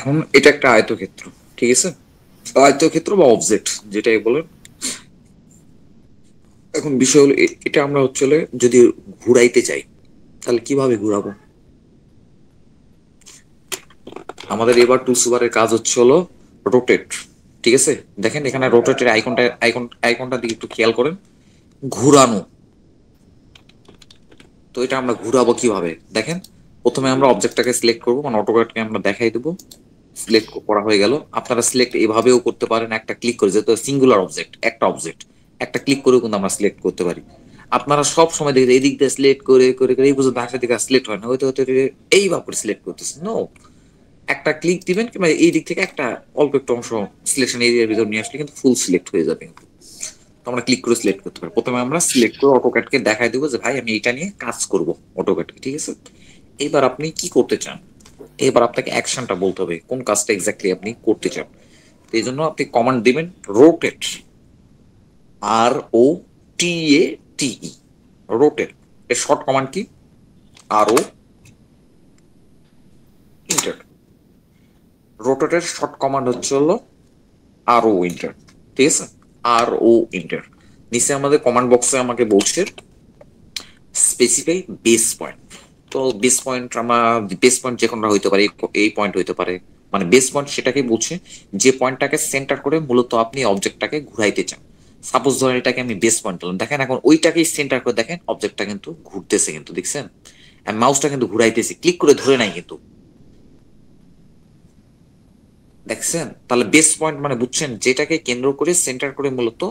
এখন এটা একটা আয়তক্ষেত্র, ঠিক আছে? আয়তক্ষেত্র বা অবজেক্ট যেটাই বলেন। এখন বিষয় হলো এটা আমরা হচ্ছে যদি ঘুরাইতে চাই তাহলে কিভাবে ঘুরাবো? আমাদের এবার টুলস বারের কাজ হচ্ছে রোটেট, ঠিক আছে? দেখেন এখানে রোটেটের আইকনটা দিকে একটু খেয়াল করেন, ঘুরানো। তো এটা আমরা ঘুরাবো কিভাবে দেখেন। প্রথমে আমরা অবজেক্টটাকে সিলেক্ট করবো, মানে অটোক্যাডকে আমরা দেখাই দেবো। সিলেক্ট করা হয়ে গেল। আপনারা সিলেক্ট এভাবেও করতে পারেন, একটা ক্লিক করে, যেহেতু সিঙ্গুলার অবজেক্ট, একটা অবজেক্ট একটা ক্লিক করেও কিন্তু আমরা সিলেক্ট করতে পারি। আপনারা সব সময় দেখেন এই দিক দিয়ে সিলেক্ট করে করে করে এই পর্যন্ত আসলে দিকে সিলেক্ট হয় না, হয়তো হয়তো এইভাবে সিলেক্ট করতেছে। নো, একটা ক্লিক দিবেন কিংবা এই দিক থেকে একটা অল্প একটু অংশ সিলেকশন এরিয়ার ভিতর নিয়ে আসলে কিন্তু ফুল সিলেক্ট হয়ে যাবে। তো আমরা ক্লিক করে সিলেক্ট করতে পারি। প্রথমে আমরা সিলেক্ট করে অটোক্যাডকে দেখাই দেবো যে ভাই আমি এটা নিয়ে কাজ করব অটোক্যাডকে, ঠিক আছে? এবার আপনি কি করতে চান, এবার আপনাকে অ্যাকশনটা বলতে হবে কোন কাজটা এক্স্যাক্টলি আপনি করতে চান। তো এই জন্য আপনি কমান্ড দিবেন রোটেট, ROTATE, রোটেট। এর শর্ট কমান্ড কি? RO enter. রোটেটের শর্ট কমান্ড হচ্ছে RO ইন্টার, ঠিক আছে? RO enter. নিচে আমাদের কমান্ড বক্সে আমাকে বলছে স্পেসিফাই বেস পয়েন্ট। তো বেস পয়েন্ট আমার, বেস পয়েন্ট যে কোনো হইতে পারে, এই পয়েন্ট হইতে পারে। মানে বেস পয়েন্ট সেটাকে বলছে যে পয়েন্টটাকে সেন্টার করে মূলত আপনি অবজেক্টটাকে ঘুরাইতে চান। সাপোজ ধরেন এটাকে আমি বেস পয়েন্ট দিলাম, দেখেন এখন ওইটাকেই সেন্টার করে দেখেন অবজেক্টটা কিন্তু ঘুরতেছে, কিন্তু দেখছেন মাউসটা কিন্তু ঘুরাইতেছে, ক্লিক করে ধরে নাই কিন্তু, দেখছেন? তাহলে বেস পয়েন্ট মানে বুঝছেন, যেটাকে কেন্দ্র করে সেন্টার করে মূলত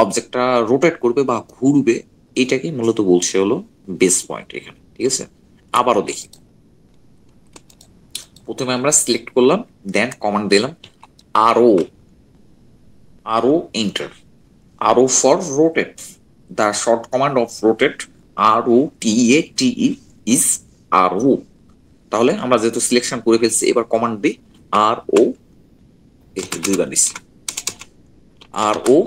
অবজেক্টটা রোটেট করবে বা ঘুরবে, এটাকে মূলত বলছে বেস পয়েন্ট এখানে, ঠিক আছে? আবারও দেখি। প্রথমে আমরা সিলেক্ট করলাম, দেন কমান্ড দিলাম আরও, এন্টার। আরও for rotate, the short command of rotate ROTATE is আরও। তাহলে আমরা যেহেতু সিলেকশন করে ফেলছি, এবার কমান্ড দিই RO, একটু দুইবার দিচ্ছি RO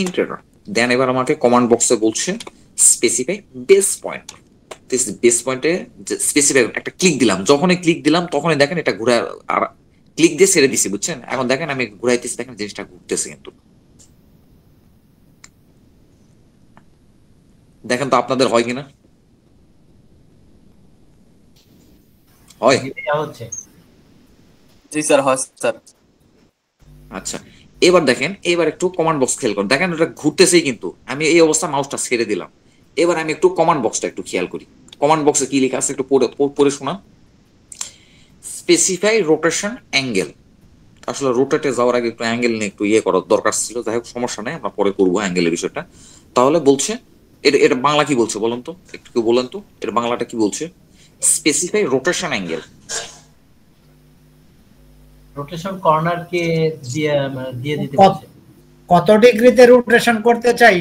এন্টার। দেন এবার আমাকে কমান্ড বক্সে বলছে স্পেসিফাই বেস পয়েন্ট। বেস পয়েন্টে স্পেসিফাই একটা ক্লিক দিলাম, যখনই ক্লিক দিলাম তখনই দেখেন এটা ঘুরে, আর ক্লিক দিয়ে ছেড়ে দিছি, বুঝছেন? এখন দেখেন আমি ঘুরাইতেছি, দেখেন জিনিসটা ঘুরতেছে কিন্তু, দেখেন তো আপনাদের হয় কিনা? হয়? হচ্ছে। জি স্যার, হয় স্যার। আচ্ছা, এবার দেখেন, এবার একটু কমান্ড বক্স খেয়াল করুন, দেখেন ওটা ঘুরতেছেই কিন্তু আমি এই অবস্থা মাউসটা ছেড়ে দিলাম। এবার আমি একটু কমান্ড বক্সটা একটু খেয়াল করি, কমান্ড বক্সে কি লেখা আছে একটু পড়ে পড়ে শোনা। Specify rotation angle. আসলে রোটেটে যাওয়ার আগে একটু অ্যাঙ্গেল নিয়ে একটু ইয়ে করার দরকার ছিল, যাই হোক সমস্যা নেই, আমরা পরে করবো অ্যাঙ্গেলের বিষয়টা। তাহলে বলছে এটা, এটা বাংলা কি বলছে বলুন তো, একটু কেউ বলেন তো এটা বাংলাটা কি বলছে? Specify rotation angle. Rotation corner কে দিয়ে দিয়ে দিতে বলছে। কত ডিগ্রিতে রোটেশন করতে চাই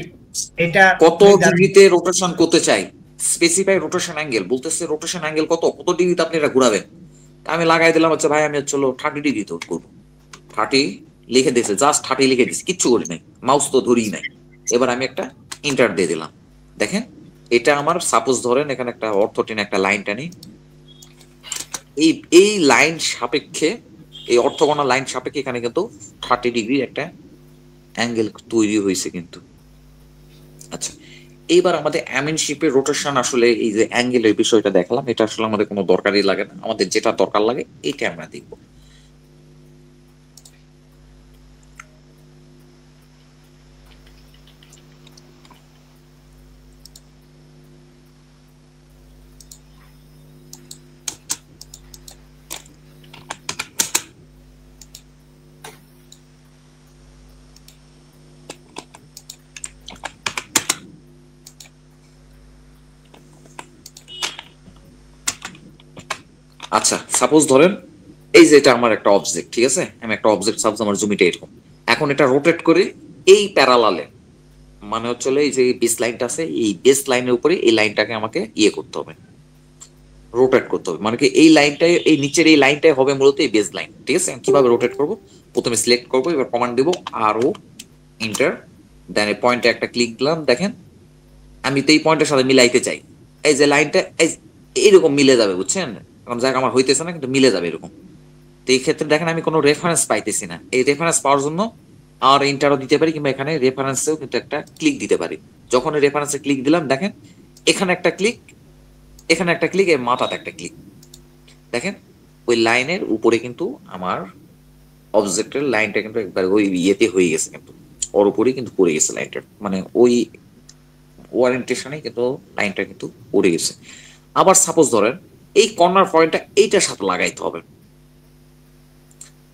এটা, কত ডিগ্রিতে রোটেশন করতে চাই, স্পেসিফাই রোটেশন অ্যাঙ্গেল বলতেছে। রোটেশন অ্যাঙ্গেল কত, কত ডিগ্রিতে আপনি এটা ঘুরাবেন। আমি লাগাই দিলাম হচ্ছে ভাই আমি হচ্ছে 30 ডিগ্রিতে করবো। 30 লিখে দিয়েছে, জাস্ট 30 লিখে দিয়েছে, কিচ্ছু করি নাই, মাউস তো ধরিই নাই। এবার আমি একটা ইন্টার দিয়ে দিলাম, দেখেন এটা আমার, সাপোজ ধরেন এখানে একটা অর্থ টেনে একটা লাইন টানি, এই এই লাইন সাপেক্ষে, এই অর্থগণা লাইন সাপেক্ষে এখানে কিন্তু 30 ডিগ্রি একটা অ্যাঙ্গেল তৈরি হয়েছে কিন্তু। আচ্ছা, এইবার আমাদের অ্যামিনশিপের রোটেশন, আসলে এই যে অ্যাঙ্গেলের বিষয়টা দেখালাম, এটা আসলে আমাদের কোনো দরকারই লাগে না, আমাদের যেটা দরকার লাগে এটা আমরা দেখবো। আচ্ছা, সাপোজ ধরেন এই যে এটা আমার একটা অবজেক্ট, ঠিক আছে? আমি একটা অবজেক্ট, সাপোজ আমার জমিটা এরকম, এখন এটা রোটেট করে এই প্যারালালে, মানে হচ্ছে এই যে বেস লাইনটা আছে, এই বেস লাইনের উপরে এই লাইনটাকে আমাকে ইয়ে করতে হবে, রোটেট করতে হবে। মানে কি এই লাইনটাই, এই নিচের এই লাইনটাই হবে মূলত এই বেস লাইন, ঠিক আছে? কিভাবে রোটেট করব, প্রথমে সিলেক্ট করব, এবার কমান্ড দেব RO এন্টার। দেন এই পয়েন্টে একটা ক্লিক দিলাম, দেখেন আমি তো এই পয়েন্টের সাথে মিলাইতে চাই, এই যে লাইনটা এইরকম মিলে যাবে, বুঝছেন? এখন যাক আমার হইতেছে না কিন্তু মিলে যাবে এরকম। তো এই ক্ষেত্রে দেখেন আমি কোনো রেফারেন্স পাইতেছি না। এই রেফারেন্স পাওয়ার জন্য আর ইন্টারও দিতে পারি, কিংবা এখানে রেফারেন্সেও কিন্তু একটা ক্লিক দিতে পারি। যখন রেফারেন্সে ক্লিক দিলাম দেখেন এখানে একটা ক্লিক, এখানে একটা ক্লিক, এর মাথাতে একটা ক্লিক। দেখেন ওই লাইনের উপরে কিন্তু আমার অবজেক্টের লাইনটা কিন্তু একবার ওই ইয়েতে হয়ে গেছে, কিন্তু ওর উপরেই কিন্তু পড়ে গেছে লাইনটা, মানে ওই ওরিয়েন্টেশনে কিন্তু লাইনটা কিন্তু পড়ে গেছে। আবার সাপোজ ধরেন এই কর্নার পয়েন্টটা এইটার সাথে লাগাইতে হবে,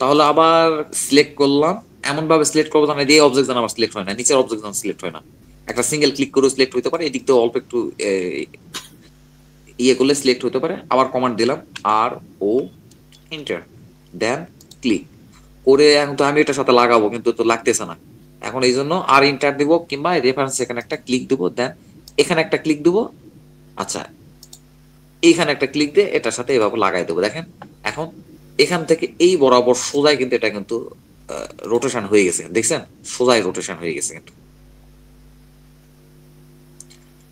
তাহলে আবার সিলেক্ট করলাম, এমন ভাবে সিলেক্ট করবো যেন এই অবজেক্ট যেন আবার সিলেক্ট হয় না, নিচের অবজেক্ট যেন সিলেক্ট হয় না। একটা সিঙ্গেল ক্লিক করে সিলেক্ট হতে পারে, এদিক থেকে অল্প একটু ইয়ে করলে সিলেক্ট হতে পারে। আবার কমান্ড দিলাম আর ও এন্টার, দেন ক্লিক করে। এখন তো আমি এটার সাথে লাগাবো কিন্তু তো লাগতেছে না, এখন এই জন্য আর এন্টার দিব, কিংবা রেফারেন্স এখানে একটা ক্লিক দিব, দেন এখানে একটা ক্লিক দিব। আচ্ছা এইখানে একটা ক্লিক দিয়ে এটার সাথে এভাবে লাগাই দেবো। দেখেন এখন এখান থেকে এই বরাবর সোজাই কিন্তু এটা কিন্তু রোটেশন হয়ে গেছে, দেখছেন সোজাই রোটেশন হয়ে গেছে। কিন্তু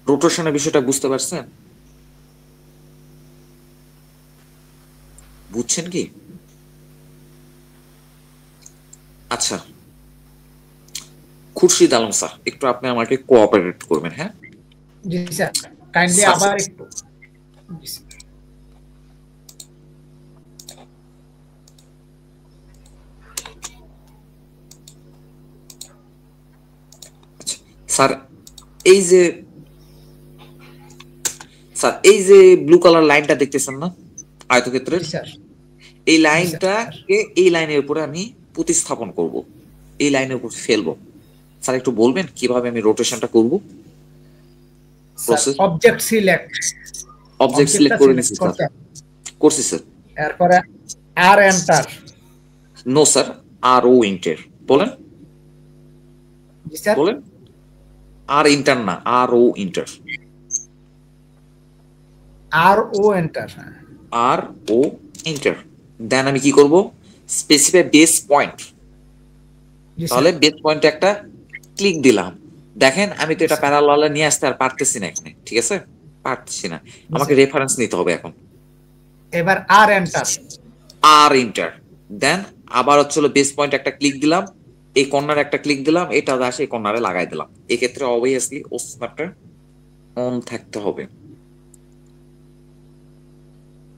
রোটেশনের বিষয়টা বুঝতে পারছেন? বুঝছেন কি? আচ্ছা খুরশিদ আলম স্যার, একটু আপনি আমাকে কোঅপারেট করবেন। হ্যাঁ জি স্যার, কাইন্ডলি স্যার, আবার একটু। জি স্যার। স্যার এই যে স্যার এই যে ব্লু কালার লাইনটা দেখতেছেন না আয়তক্ষেত্রের, জি স্যার। এই স্যার। লাইনটাকে এই লাইনের উপরে আমি প্রতিস্থাপন করব, এই লাইনের উপর ফেলবো। স্যার একটু বলবেন কিভাবে আমি রোটেশনটা করব? Process object select, object select করে নিছি স্যার, করছি স্যার। এরপরে আর এন্টার। নো স্যার, আর ও ইন্টার বলেন, জি স্যার। বলেন আর ইন্টার না, আর ও ইন্টার, আর ও এন্টার। আর ও ইন্টার। দেন আমি কি করব? স্পেসিফাই বেস পয়েন্ট, তাহলে বেস পয়েন্টে একটা ক্লিক দিলাম। দেখেন আমি তো এটা প্যারালালে নিয়ে আসতে আর পারতেছি না এখানে, ঠিক আছে পারতেছি না, আমাকে রেফারেন্স নিতে হবে এখন। এবার আর এন্টার, আর ইন্টার, দেন আবার হচ্ছিল বেস পয়েন্ট একটা ক্লিক দিলাম, এই কর্নারে একটা ক্লিক দিলাম, এটা আসে এই কর্নারে লাগাই দিলাম। এই ক্ষেত্রে অবভিয়াসলি ও স্ন্যাপটা অন থাকতে হবে।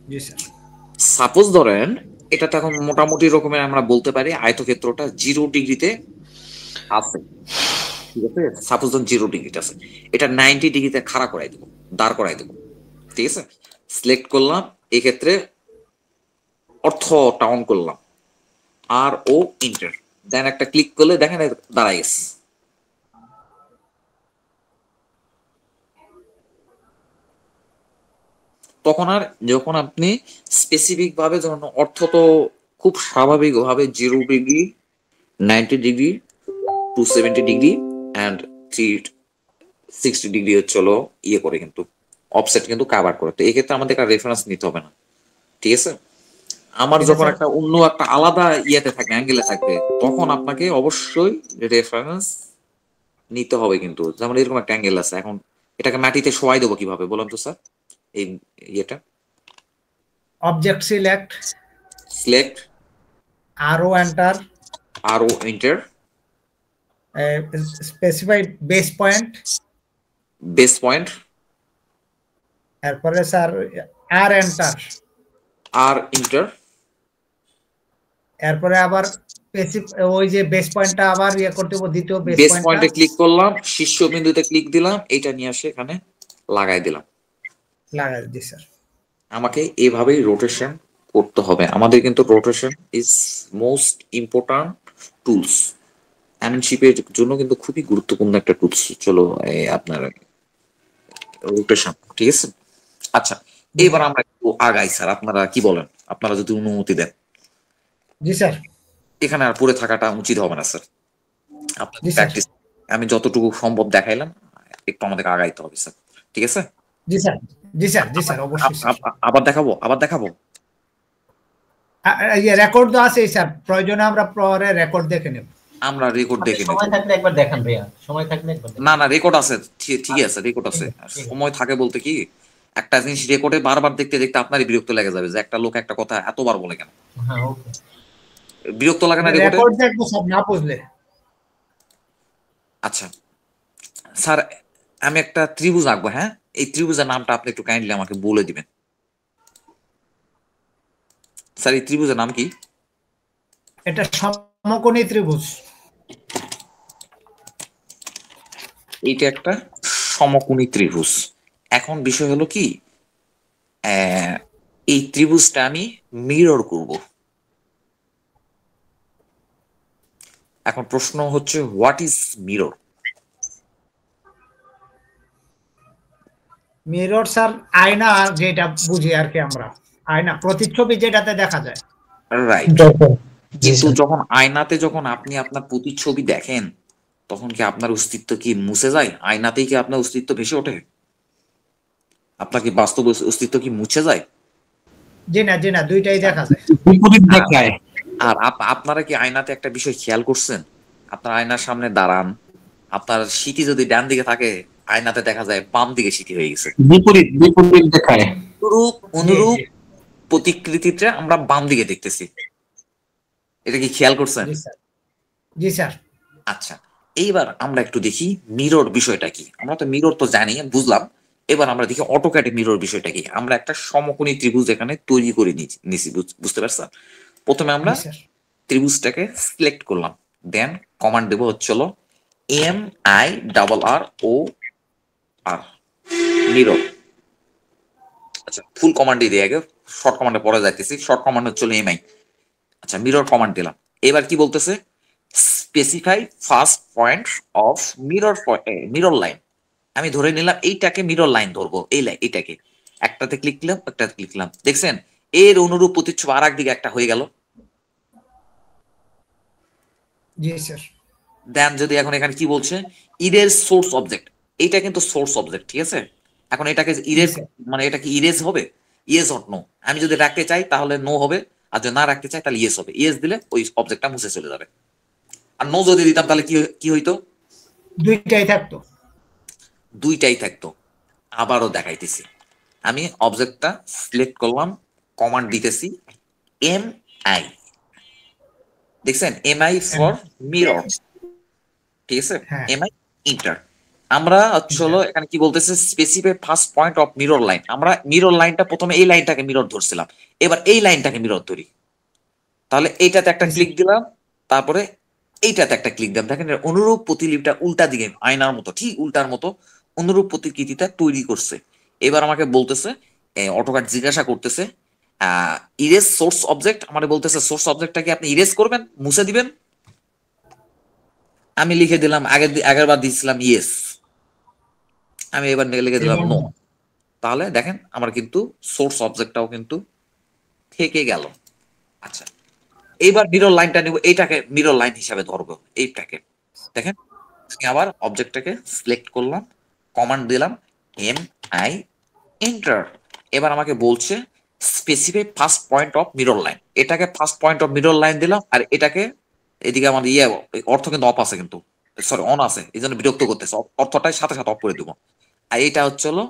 জি স্যার। সাপোজ ধরেন এটা তো এখন মোটামুটি রকমের আমরা বলতে পারি আয়তক্ষেত্রটা 0 ডিগ্রিতে আছে, ঠিক আছে। সাপোজ ধরুন 0 ডিগ্রিতে আছে, এটা 90 ডিগ্রিতে খাড়া করাই দেবো, দাঁড় করাই দেবো, ঠিক আছে। সিলেক্ট করলাম, এই ক্ষেত্রে অর্থটা অন করলাম, আর ও ইন্টার, দেন একটা ক্লিক করলে দেখেন দাঁড়াই গেছে। তখন আর যখন আপনি স্পেসিফিক ভাবে যখন অর্থ তো খুব স্বাভাবিক ভাবে 0 degree, 90 degree, 270 degree and 360 degree হচ্ছিল ইয়ে করে কিন্তু অফসেট কিন্তু কাভার করে। তো এই ক্ষেত্রে আমাদের একটা রেফারেন্স নিতে হবে না, ঠিক আছে। আমার যখন একটা অন্য একটা আলাদা ইয়েতে থাকবে, অ্যাঙ্গেলে থাকবে, তখন আপনাকে অবশ্যই রেফারেন্স নিতে হবে। কিন্তু যেমন এরকম একটা অ্যাঙ্গেল আছে, এখন এটাকে মাটিতে শোয়াই দেবো কিভাবে বলুন তো স্যার? এই ইয়েটা object select, select R O enter, R O enter, specify base point, base point, এরপরে sir R enter, R enter, এরপরে আবার ওই যে বেস পয়েন্টটা আবার ইয়ে করতে হবে, দ্বিতীয় বেস পয়েন্টে ক্লিক করলাম, শীর্ষ বিন্দুতে ক্লিক দিলাম, এটা নিয়ে আসে এখানে লাগাই দিলাম, লাগাই দিই স্যার। আমাকে এভাবেই রোটেশন করতে হবে। আমাদের কিন্তু rotation is most important tools, অ্যামেনশিপের জন্য কিন্তু খুবই গুরুত্বপূর্ণ একটা টুলস। চলো আপনার রোটেশন, ঠিক আছে। আচ্ছা এবার আমরা একটু আগাই স্যার, আপনারা কি বলেন? আপনারা যদি অনুমতি দেন। জি স্যার। এখানে আর পড়ে থাকাটা উচিত হবে না স্যার, আপনার প্র্যাকটিস আমি যতটুকু সম্ভব দেখাইলাম, একটু আমাদের আগাইতে হবে স্যার, ঠিক আছে। জি স্যার, জি স্যার, জি স্যার, অবশ্যই। আবার দেখাবো, আবার দেখাবো, রেকর্ড তো আছে স্যার, প্রয়োজনে আমরা পরে রেকর্ড দেখে নেব। আমরা রেকর্ড দেখে নেব, সময় থাকলে একবার দেখান ভাইয়া, সময় থাকলে একবার। না না রেকর্ড আছে, ঠিক আছে রেকর্ড আছে। সময় থাকে বলতে কি একটা জিনিস রেকর্ডে বারবার দেখতে দেখতে আপনারই বিরক্ত লেগে যাবে যে একটা লোক একটা কথা এতবার বলে কেন। হ্যাঁ ওকে। বিরক্ত লাগে না রেকর্ডে? রেকর্ড দেখবো সব না বুঝলে। আচ্ছা স্যার, আমি একটা ত্রিভুজ আঁকবো, হ্যাঁ, এই ত্রিভুজের নামটা আপনি একটু কাইন্ডলি আমাকে বলে দিবেন। স্যার এই ত্রিভুজের নাম কি? এটা সমকোণী ত্রিভুজ। এইটা একটা সমকোণী ত্রিভুজ। এখন বিষয় হলো কি, এই ত্রিভুজটা আমি মিরর করব। এখন প্রশ্ন হচ্ছে what is mirror? Mirror sir আয়না, যেটা বুঝি আর কি আমরা, আয়না প্রতিচ্ছবি যেটাতে দেখা যায়। রাইট। জি কিন্তু স্যার। যখন আয়নাতে যখন আপনি আপনার প্রতিচ্ছবি দেখেন তখন কি আপনার অস্তিত্ব কি মুছে যায়? আয়নাতেই কি আপনার অস্তিত্ব ভেসে ওঠে? আপনার কি বাস্তব অস্তিত্ব কি মুছে যায়? জি না, দুইটাই দেখা যায়। বিপরীত দেখায়। আর আপনারা কি আয়নাতে একটা বিষয় খেয়াল করছেন? আপনার আয়নার সামনে দাঁড়ান, আপনার সিটি যদি ডান দিকে থাকে আয়নাতে দেখা যায় বাম দিকে সিটি হয়ে গেছে। বিপরীত দেখায়। অনুরূপ প্রতিকৃতিটা আমরা বাম দিকে দেখতেছি। এটা কি খেয়াল করছেন? জি স্যার। আচ্ছা, এইবার আমরা একটু দেখি মিরর বিষয়টা কি। আমরা তো মিরর তো জানি, বুঝলাম। এবার আমরা দেখি অটোক্যাডে মিরর বিষয়টা কি। আমরা একটা সমকোণী ত্রিভুজ এখানে তৈরি করে নিছি, বুঝতে পারছেন? প্রথমে আমরা ত্রিভুজটাকে সিলেক্ট করলাম, দেন কমান্ড দেবো হচ্ছে হলো MIRR মিরর। আচ্ছা, ফুল কমান্ডই দিয়ে আগে, শর্ট কমান্ডে পরে যাইতেছি। শর্ট কমান্ড হচ্ছে MI। আচ্ছা, মিরর কমান্ড দিলাম। এবার কি বলতেছে? Specify first point of mirror line. আমি ধরে নিলাম এইটাকে মিরর লাইন ধরবো, এইটাকে। একটাতে ক্লিক দিলাম, একটাতে ক্লিক দিলাম, দেখছেন এর অনুরূপ প্রতিচ্ছবি আর একদিকে একটা হয়ে গেল। জি স্যার। দেন যদি এখন এখানে কি বলছে, ইরেজ সোর্স অবজেক্ট। এইটা কিন্তু সোর্স অবজেক্ট, ঠিক আছে? এখন এটাকে ইরেজ, মানে এটা কি ইরেজ হবে? Yes or no. আমি যদি রাখতে চাই তাহলে নো হবে, আর যদি না রাখতে চাই তাহলে ইয়েস হবে। ইয়েস দিলে ওই অবজেক্টটা মুছে চলে যাবে। আর নো যদি দিতাম তাহলে কি হইতো? দুইটাই থাকতো। দুইটাই থাকতো। আবারও দেখাইতেছি। আমি অবজেক্টটা সিলেক্ট করলাম, কমান্ড দিতেছি MI, দেখছেন MI ফর মিরর, ঠিক আছে? MI inter. আমরা হলো এখানে কি বলতেছে, specify first point of mirror line. আমরা মিরর লাইনটা প্রথমে এই লাইনটাকে মিরর ধরছিলাম, এবার এই লাইনটাকে মিরর ধরি। তাহলে এইটাতে একটা ক্লিক দিলাম, তারপরে এইটাতে একটা ক্লিক দিলাম। দেখেন অনুরূপ প্রতিলিপিটা উল্টা দিকে, আয়নার মতো, ঠিক উল্টার মতো অনুরূপ প্রতিকৃতিটা তৈরি করছে। এবার আমাকে বলতেছে, অটোক্যাড জিজ্ঞাসা করতেছে ইরেজ সোর্স অবজেক্ট। আমাদের বলতেছে সোর্স অবজেক্টটাকে আপনি ইরেজ করবেন, মুছে দিবেন। আমি লিখে দিলাম, আগের বার দিয়েছিলাম ইয়েস, আমি এবার লিখে দিলাম নো। তাহলে দেখেন আমার কিন্তু সোর্স অবজেক্টটাও কিন্তু থেকে গেল। আচ্ছা, এইবার মিরর লাইনটা নিব, এইটাকে মিরর লাইন হিসাবে ধরবো এইটাকে। দেখেন আবার অবজেক্টটাকে সিলেক্ট করলাম, কমান্ড দিলাম MI এন্টার। এবার আমাকে বলছে specify first point of mirror line. এটাকে first point of mirror line দিলাম, আর এটাকে এদিকে আমার অর্থ কিন্তু অফ আছে, কিন্তু সরি অন আছে, এই জন্য বিরক্ত করতেছে। অর্থটাই সাথে সাথে অফ করে দেবো। আর এটা হচ্ছে হলো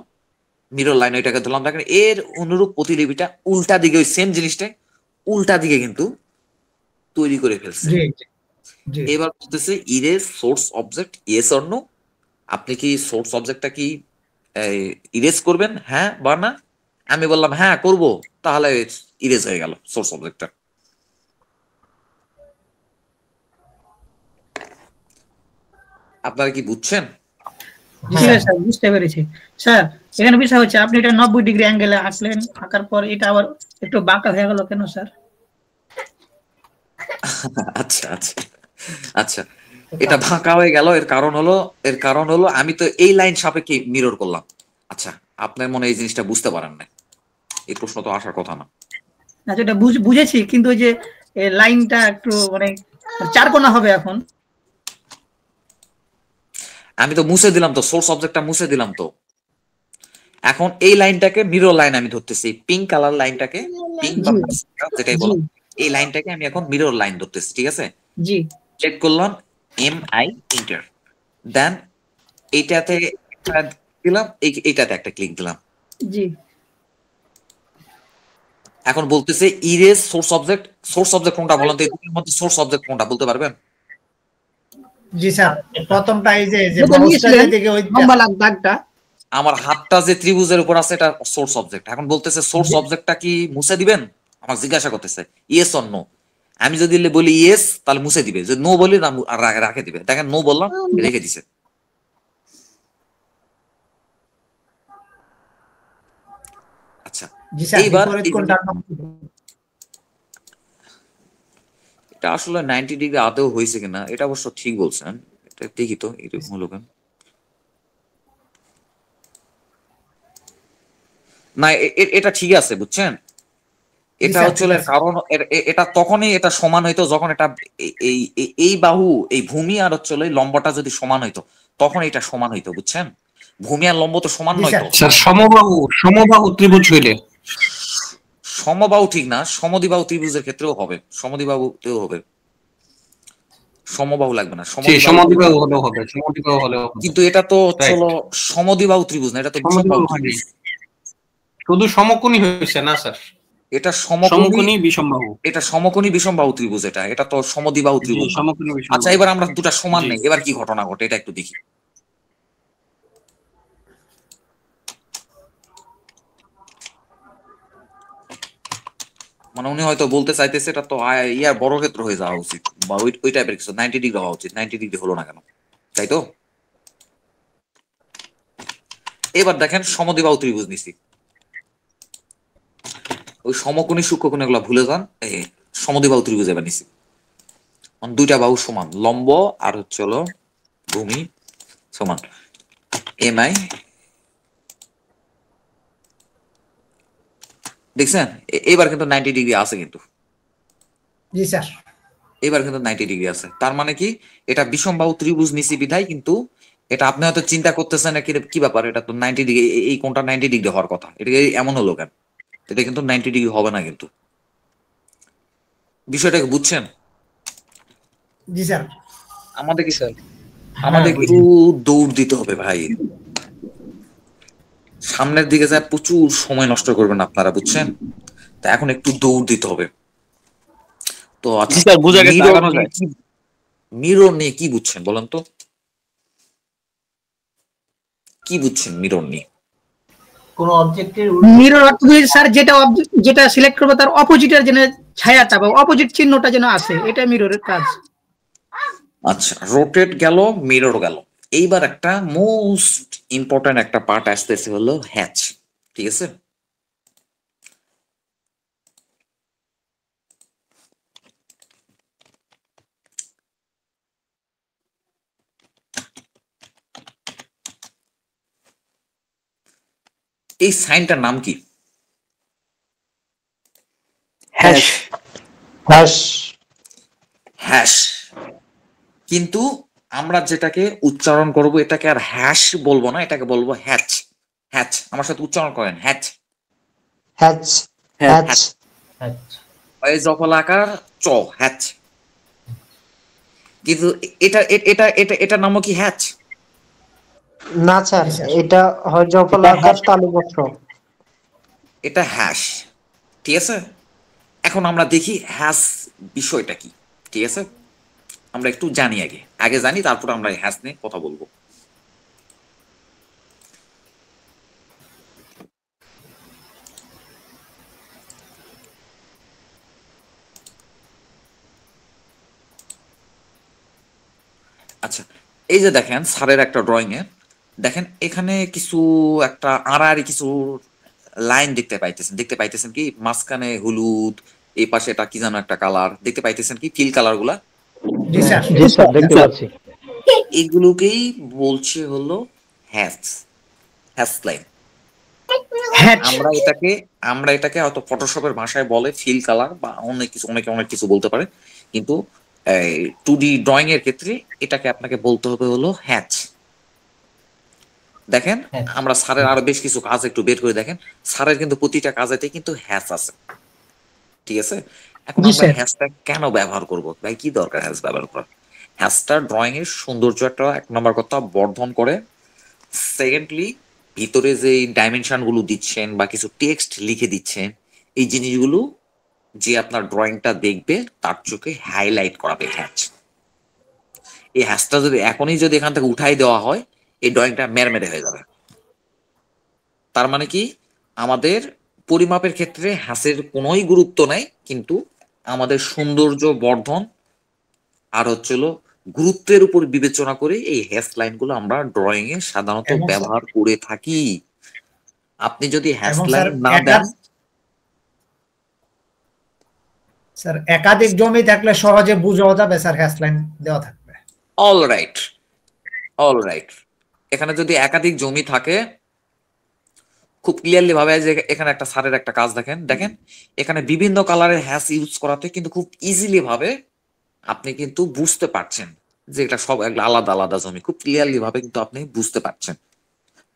মিরর লাইন, ওইটাকে ধরলাম। দেখেন এর অনুরূপ প্রতিলিপিটা উল্টা দিকে, ওই সেম জিনিসটা উল্টা দিকে কিন্তু তৈরি করে ফেলছে। এবার বলতেছে erase source object, yes or no. আপনি কি সোর্স অবজেক্টটা কি ইরেজ করবেন, হ্যাঁ বা না? আমি বললাম হ্যাঁ করব, তাহলে ইরেজ হয়ে গেল সোর্স অবজেক্টটা। আপনারা কি বুঝছেন? হ্যাঁ স্যার, বুঝতে পেরেছি স্যার। এখানে বিষয় হচ্ছে আপনি এটা 90 ডিগ্রি অ্যাঙ্গেলে আঁকলেন, আঁকার পর এটা আবার একটু বাঁকা হয়ে গেল কেন স্যার? আচ্ছা আচ্ছা আচ্ছা, এটা বাঁকা হয়ে গেল, এর কারণ হলো আমি তো এই লাইন সাপেক্ষে মিরর করলাম। আচ্ছা, আপনার মনে এই জিনিসটা বুঝতে পারেন না, এই প্রশ্ন তো আসার কথা না। না, যেটা বুঝেছি, কিন্তু ওই যে লাইনটা একটু মানে চারকোনা হবে এখন। আমি তো মুছে দিলাম, তো সোর্স অবজেক্টটা মুছে দিলাম। তো এখন এই লাইনটাকে মিরর লাইন আমি ধরতেছি, পিঙ্ক কালার লাইনটাকে, পিঙ্ক বা যেটাই বলো, এই লাইনটাকে আমি এখন মিরর লাইন ধরতেছি, ঠিক আছে? জি, চেক করলাম MI এন্টার। দেন এইটাতে দিলাম, এইটাতে একটা ক্লিক দিলাম। জি এখন বলতেছে ইরেজ সোর্স অবজেক্ট কোনটা বলেন তো, এই দুটোর মধ্যে সোর্স অবজেক্ট কোনটা বলতে পারবেন? জি স্যার, প্রথমটা এই যে যেটা মাউসটা নিয়েছিলেন যেদিকে ওই লম্বা দাগটা। আমার হাতটা যে ত্রিভুজের উপর আছে এটা সোর্স অবজেক্ট। এখন বলতেছে সোর্স অবজেক্টটা কি মুছে দিবেন, আমার জিজ্ঞাসা করতেছে ইয়েস অর নো। আমি যদি বলি ইয়েস তাহলে মুছে দিবে, যদি নো বলি না রাখে দিবে। দেখেন নো বললাম, রেখে দিছে। আচ্ছা জি স্যার, এইবার বিপরীত কোনটা? এটা আসলে 90 ডিগ্রি আদৌ হয়েছে কিনা এটা অবশ্য ঠিক বলছেন। এটা দেখি তো এরকম হলো কেন। না এটা ঠিক আছে বুঝছেন। এটা স্যার, হচ্ছে ঠিক আছে। কারণ এটা তখনই এটা সমান হইতো যখন এটা এই বাহু এই ভূমি আর হচ্ছে লম্বটা যদি সমান হইতো, তখন এটা সমান হইতো বুঝছেন। ভূমি আর লম্ব তো সমান জি নয় স্যার। তো। স্যার সমবাহু ত্রিভুজ হইলে, সমবাহু ঠিক না, সমদ্বিবাহু ত্রিভুজের ক্ষেত্রেও হবে, সমদ্বিবাহুতেও হবে, সমবাহু লাগবে না, সমদ্বিবাহু হলেও হবে, সমদ্বিবাহু হলেও হবে। কিন্তু এটা তো Right. হলো সমদ্বিবাহু ত্রিভুজ না, এটা তো বিষমবাহু সমদ্বিবাহু হয়নি, ত্রিভুজ। শুধু সমকোণী হয়েছে না স্যার, এটা সমকোণী বিষমবাহু। এটা সমকোণী বিষমবাহু ত্রিভুজ, এটা তো সমদ্বিবাহু ত্রিভুজ না। সমকোণী আচ্ছা বিষমবাহু। এবার আমরা দুটা সমান জি। নেই, এবার কি ঘটনা ঘটে এটা একটু দেখি। মানে উনি হয়তো বলতে চাইতেছে এটা তো ইয়ার বর্গক্ষেত্র হয়ে যাওয়া উচিত, বা ওই টাইপের কিছু, 90 ডিগ্রি হওয়া উচিত, 90 ডিগ্রি হলো না কেন, তাই তো? এবার দেখেন সমদ্বিবাহু ত্রিভুজ নিছি, ওই সমকোণী সূক্ষ্মকোণী এগুলো ভুলে যান, সমদ্বিবাহু ত্রিভুজ এবার নিছি। দুইটা বাহু সমান, লম্ব আর হচ্ছে হলো ভূমি সমান, এমআই দেখছেন। এবার কিন্তু 90 ডিগ্রি আছে, কিন্তু জি স্যার। এবার কিন্তু 90 ডিগ্রি আছে। তার মানে কি, এটা বিষমবাহু ত্রিভুজ নিচি বিধায় কিন্তু এটা আপনি হয়তো চিন্তা করতেছেন কি ব্যাপার, এটা তো 90 ডিগ্রি, এই কোণটা 90 ডিগ্রি হওয়ার কথা, এটা এমন হলো কেন? এটা কিন্তু 90 ডিগ্রি হবে না কিন্তু। বিষয়টাকে বুঝছেন? জি স্যার। আমাদের কি স্যার আমাদের হ্যাঁ, একটু দৌড় দিতে হবে ভাই, সামনের দিকে যায় প্রচুর সময় নষ্ট করবেন আপনারা, বুঝছেন? তা এখন একটু দৌড় দিতে হবে। তো আচ্ছা, স্যার বুঝা গেছে, আগানো যায়। মিরর নিয়ে কি বুঝছেন বলেন তো, কি বুঝছেন মিরর নিয়ে? কোন অবজেক্টের মিরর অর্থ স্যার যেটা সিলেক্ট করবে তার অপোজিটের যেন ছায়াটা বা অপোজিট চিহ্নটা যেন আসে, এটা মিররের কাজ। আচ্ছা রোটেট গেল, মিরর গেল, এইবার একটা মোস্ট ইম্পর্টেন্ট একটা পার্ট আসতেছে হলো হ্যাচ, ঠিক আছে? এই সাইনটার নাম কি? হ্যাশ। হ্যাশ। কিন্তু আমরা যেটাকে উচ্চারণ করব এটাকে আর হ্যাশ বলবো না, এটাকে বলবো হ্যাচ। হ্যাচ, আমার সাথে উচ্চারণ করেন, হ্যাচ। জফলাকার চ, হ্যাচ। কিন্তু এটা এটা এটা এটার নামও কি হ্যাচ? না স্যার, এটা হয় জফলাকার তালুবস্ত্র। এটা হ্যাশ, ঠিক আছে? এখন আমরা দেখি হ্যাশ বিষয়টা কি, ঠিক আছে? আমরা একটু জানি, আগে জানি, তারপর আমরা হ্যাশ নিয়ে কথা বলবো। আচ্ছা এই যে দেখেন স্যারের একটা ড্রয়িং এ, দেখেন এখানে কিছু একটা আড়াআড়ি কিছু লাইন দেখতে পাইতেছেন কি? মাঝখানে হলুদ, এই পাশে এটা কি জানো একটা কালার দেখতে পাইতেছেন কি? ফিল কালার গুলা। জি স্যার। জি স্যার, দেখতে পাচ্ছি। এগুলোকেই বলছে হলো হ্যাশ, হ্যাশ লাইন। আমরা এটাকে হয়তো ফটোশপের ভাষায় বলে ফিল কালার, বা অনেকে অনেক কিছু বলতে পারে, কিন্তু 2D ড্রয়িং এর ক্ষেত্রে এটাকে আপনাকে বলতে হবে হলো হ্যাচ। দেখেন আমরা স্যারের আরো বেশ কিছু কাজ একটু বের করে দেখেন, স্যারের কিন্তু প্রতিটা কাজেতেই কিন্তু হ্যাচ আছে, ঠিক আছে? এখন আমরা হ্যাশটা কেন ব্যবহার করব ভাই, কি দরকার হ্যাশ ব্যবহার করা? হ্যাশটা ড্রয়িং এর সৌন্দর্যটা এক নম্বর কথা বর্ধন করে, সেকেন্ডলি ভিতরে যে ডাইমেনশন গুলো দিচ্ছেন বা কিছু টেক্সট লিখে দিচ্ছেন, এই জিনিসগুলো যে আপনার ড্রয়িংটা দেখবে তার চোখে হাইলাইট করাবে হ্যাচ। এই হ্যাচটা যদি এখনই যদি এখান থেকে উঠাই দেওয়া হয়, এই ড্রয়িংটা মেরমেরে হয়ে যাবে। তার মানে কি, আমাদের পরিমাপের ক্ষেত্রে হ্যাসের কোনোই গুরুত্ব নেই, কিন্তু আমাদের সৌন্দর্য বর্ধন আর হচ্ছিল গুরুত্বের উপর বিবেচনা করে এই হ্যাশ লাইনগুলো আমরা ড্রয়িং এ সাধারণত এবং ব্যবহার করে থাকি। আপনি যদি হ্যাশ এবং লাইন স্যার না দেন, স্যার একাধিক জমি থাকলে সহজে বোঝাও যাবে স্যার, হ্যাশ লাইন দেওয়া থাকবে। All right, all right. এখানে যদি একাধিক জমি থাকে, খুব ক্লিয়ারলি ভাবে যে এখানে একটা সারের একটা কাজ দেখেন, দেখেন এখানে বিভিন্ন কালারের হ্যাশ ইউজ করাতে কিন্তু খুব ইজিলি ভাবে আপনি কিন্তু বুঝতে পারছেন যে এটা সব আলাদা আলাদা জমি, খুব ক্লিয়ারলি ভাবে কিন্তু আপনি বুঝতে পারছেন।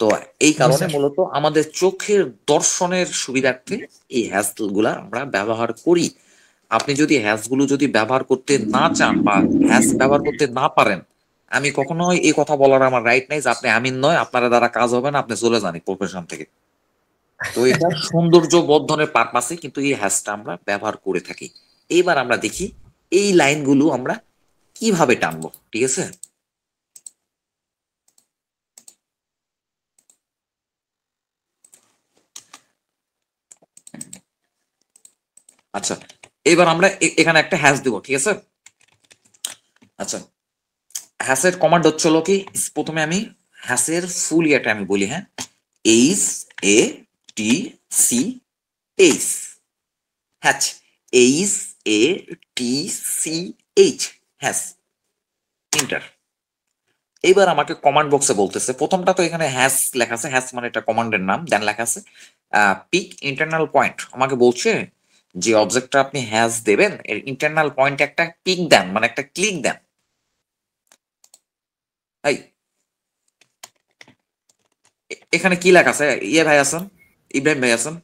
তো এই কারণে মূলত আমাদের চোখের দর্শনের সুবিধার্থে এই হ্যাশ গুলা আমরা ব্যবহার করি। আপনি যদি হ্যাশ গুলো যদি ব্যবহার করতে না চান বা হ্যাশ ব্যবহার করতে না পারেন, আমি কখনোই এই কথা বলার আমার রাইট নাই যে আপনি আমিন নয়, আপনার দ্বারা কাজ হবে না, আপনি চলে যান প্রফেশন থেকে। তো এটা সৌন্দর্য বর্ধনের পারপাসে কিন্তু এই হ্যাশটা আমরা ব্যবহার করে থাকি। এইবার আমরা দেখি এই লাইনগুলো আমরা কিভাবে টানবো, ঠিক আছে? আচ্ছা, এবার আমরা এখানে একটা হ্যাশ দিব, ঠিক আছে? আচ্ছা, হ্যাশের কমান্ড হচ্ছে হলো কি, প্রথমে আমি হ্যাশের ফুল ইয়েটা আমি বলি, হ্যাঁ, H A T C H, hatch, H A T C H, hash, enter. এইবার আমাকে কমান্ড বক্সে বলতেছে, প্রথমটা তো এখানে হ্যাশ লেখা আছে, হ্যাশ মানে এটা কমান্ডের নাম, দেন লেখা আছে পিক ইন্টারনাল পয়েন্ট। আমাকে বলছে যে অবজেক্টটা আপনি হ্যাশ দেবেন এর ইন্টারনাল পয়েন্টে একটা পিক দেন, মানে একটা ক্লিক দেন। এই এখানে কি লেখা আছে? ইয়ে ভাই আছেন, ইব্রাহিম ভাই আছেন?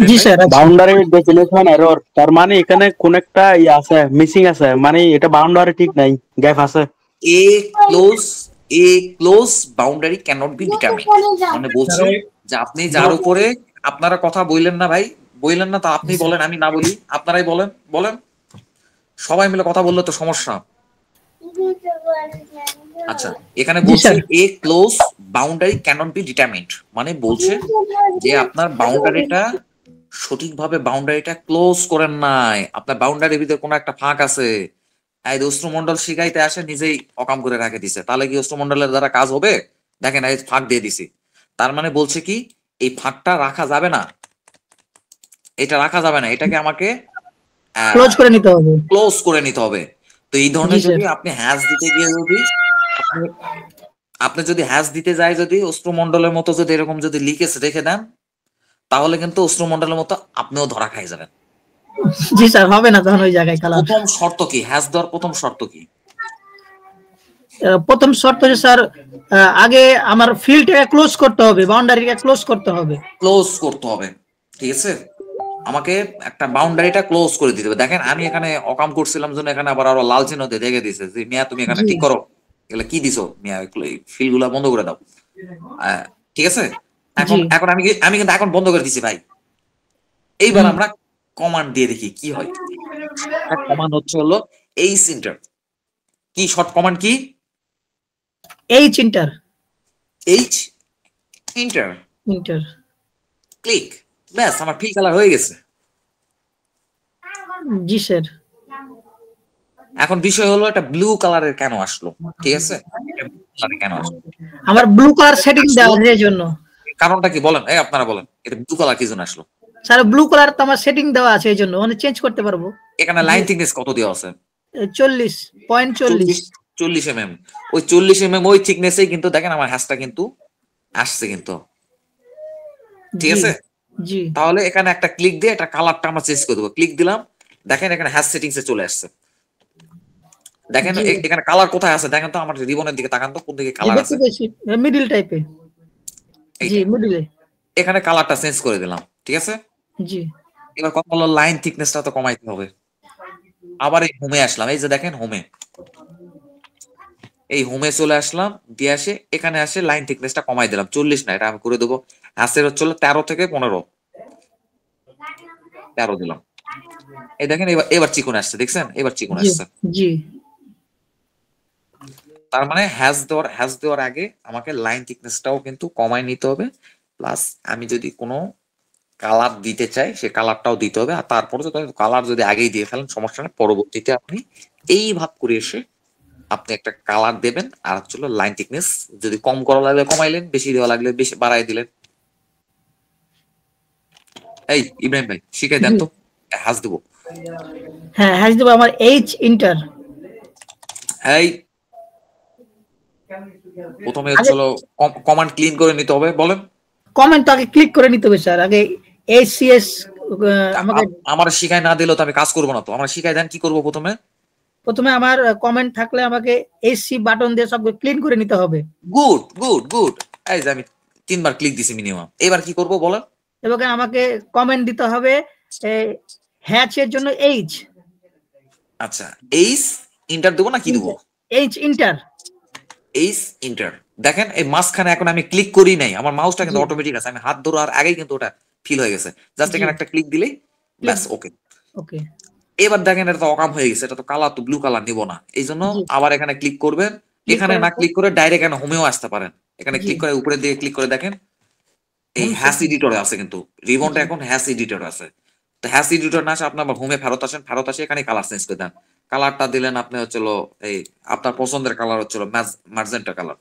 জি স্যার। বাউন্ডারি ডেফিনেশন এরর, তার মানে এখানে কোন একটা ই আছে, মিসিং আছে, মানে এটা বাউন্ডারি ঠিক নাই, গ্যাপ আছে। A close boundary cannot be determined, মানে বলছে যে আপনি যার উপরে আপনারা কথা বললেন না ভাই, বললেন না, তা আপনি বলেন, আমি না বলি, আপনারাই বলেন, বলেন, সবাই মিলে কথা বললে তো সমস্যা। আচ্ছা, এখানে বলছে a close boundary cannot be determined, মানে বলছে যে আপনার বাউন্ডারিটা সঠিকভাবে বাউন্ডারিটা ক্লোজ করেন নাই, আপনার বাউন্ডারির ভিতরে কোনো একটা ফাঁক আছে। এই অস্ত্রমন্ডল শিখাইতে আসে নিজেই অকাম করে রেখে দিছে, তাহলে কি অস্ত্রমন্ডলের দ্বারা কাজ হবে? দেখেন এই ফাঁক দিয়ে দিছি, তার মানে বলছে কি এই ফাঁকটা রাখা যাবে না, এটা রাখা যাবে না, এটাকে আমাকে ক্লোজ করে নিতে হবে, ক্লোজ করে নিতে হবে। তো এই ধরনের যদি আপনি হ্যাশ দিতে গিয়ে যদি আপনি যদি হ্যাশ দিতে যায়, যদি অস্ত্রমন্ডলের মতো যদি এরকম যদি লিখে রেখে দেন, তাহলে কিন্তু অস্ত্রমন্ডলের মতো আপনিও ধরা খাই যাবেন। জি স্যার, হবে না তখন ওই জায়গায় কালার। প্রথম শর্ত কি হ্যাশ দেওয়ার? প্রথম শর্ত কি? প্রথম শর্ত যে স্যার আগে আমার ফিল্ডটাকে ক্লোজ করতে হবে, বাউন্ডারিকে ক্লোজ করতে হবে, ক্লোজ করতে হবে, ঠিক আছে? আমাকে একটা বাউন্ডারিটা ক্লোজ করে দিতে হবে। দেখেন আমি এখানে অকাম করছিলাম জন্য এখানে আবার আরো লাল চিহ্ন দিয়ে দেখে দিছে যে মিয়া তুমি এখানে ঠিক করো, এগুলা কি দিছো মিয়া, ফিল গুলা বন্ধ করে দাও, ঠিক আছে? এখন এখন আমি কিন্তু এখন বন্ধ করে দিছি ভাই। এইবার আমরা কমান্ড দিয়ে দেখি কি হয়। কমান্ড হচ্ছে হলো এইচ ইন্টার। কি শর্ট কমান্ড কি? H inter, H inter, inter, click, ব্যাস আমার ফিল কালার হয়ে গেছে। জি স্যার। এখন বিষয় হলো এটা ব্লু কালারের কেন আসলো, ঠিক আছে? কেন আসলো? আমার ব্লু কালার সেটিং দেওয়া আছে এই জন্য। কারণটা কি বলেন, এই আপনারা বলেন, এটা ব্লু কালার কি জন্য আসলো? স্যার ব্লু কালার তো আমার সেটিং দেওয়া আছে এই জন্য, মানে চেঞ্জ করতে পারবো। এখানে লাইন থিকনেস কত দেওয়া আছে? 40.40 40 mm। ওই 40 mm ওই থিকনেসেই কিন্তু দেখেন আমার হ্যাশটা কিন্তু আসছে কিন্তু, ঠিক আছে? জি। তাহলে এখানে একটা ক্লিক দিয়ে এটা কালারটা আমরা চেঞ্জ করে দেবো। ক্লিক দিলাম, দেখেন এখানে হ্যাশ সেটিংসে চলে আসছে। দেখেন এখানে কালার কোথায় আছে দেখেন তো, আমার রিবনের দিকে তাকান তো, কোন দিকে কালার আছে? মিডল টাইপে, জি মিডলে। এখানে কালারটা চেঞ্জ করে দিলাম, ঠিক আছে? জি। এবার কথা হলো লাইন থিকনেসটা তো কমাইতে হবে। আবার এই হোমে আসলাম, এই যে দেখেন হোমে, এই হোমে চলে আসলাম, দিয়ে আসে এখানে আসে লাইন থিকনেসটা কমাই দিলাম 40 না, এটা আমি করে দেবো হ্যাসের হচ্ছে 13 থেকে 13 দিলাম। এই দেখেন এবার এবার চিকন আসছে, দেখছেন এবার চিকন জি আসছে। জি তার মানে হ্যাজ দেওয়ার আগে আমাকে লাইন থিকনেসটাও কিন্তু কমাই নিতে হবে, প্লাস আমি যদি কোনো কালার দিতে চাই সে কালারটাও দিতে হবে। আর তারপরে যদি কালার যদি আগেই দিয়ে ফেলেন সমস্যা নেই, পরবর্তীতে আপনি এই ভাব করে এসে আপনি একটা কালার দেবেন। আর হচ্ছে লাইন থিকনেস যদি কম করা লাগলে কমাইলেন, বেশি দেওয়া লাগলে বেশি বাড়াই দিলেন। এই ইব্রাহিম ভাই শিখাই দেন জি। তো, হ্যাজ দেবো। হ্যাঁ হ্যাশ দেবো আমার এইচ ইন্টার। এই প্রথমে হচ্ছে কমান্ড ক্লিন করে নিতে হবে, বলেন। কমেন্ট তো আগে ক্লিক করে নিতে হবে স্যার, আগে এইচসিএস আমাকে আমার শিখাই না দিলেও তো আমি কাজ করবো না, তো আমার শিখাই দেন কি করবো। প্রথমে আমার কমেন্ট থাকলে আমাকে এইচসি বাটন দিয়ে সব ক্লিন করে নিতে হবে। গুড গুড গুড, এই যে আমি 3 বার ক্লিক দিছি মিনিমাম। এবার কি করবো বলেন। এবং আমাকে কমেন্ট দিতে হবে হ্যাচের জন্য এইচ। আচ্ছা এইচ ইন্টার দেবো না কি দেবো? H inter. H inter. দেখেন এই মাঝখানে এখন আমি ক্লিক করি নাই, আমার মাউসটা কিন্তু অটোমেটিক আছে, আমি হাত ধরার আগেই কিন্তু ওটা ফিল হয়ে গেছে। জাস্ট এখানে একটা ক্লিক দিলেই ব্যাস ওকে। ওকে এবার দেখেন এটা তো অকাম হয়ে গেছে, এটা তো কালার, তো ব্লু কালার নিব না, এই জন্য আবার এখানে ক্লিক করবেন। এখানে না ক্লিক করে ডাইরেক্ট এখানে হোমেও আসতে পারেন। এখানে ক্লিক করে উপরে দিয়ে ক্লিক করে দেখেন এই হ্যাশ এডিটরে আছে, কিন্তু রিবনটা এখন হ্যাশ এডিটরে আছে। তো হ্যাশ এডিটর না আসে আপনি আবার হোমে ফেরত আসেন, ফেরত আসে এখানে কালার চেঞ্জ করে দেন। কালারটা দিলেন আপনি হচ্ছিল এই আপনার পছন্দের কালার হচ্ছিল ম্যাজেন্টা কালার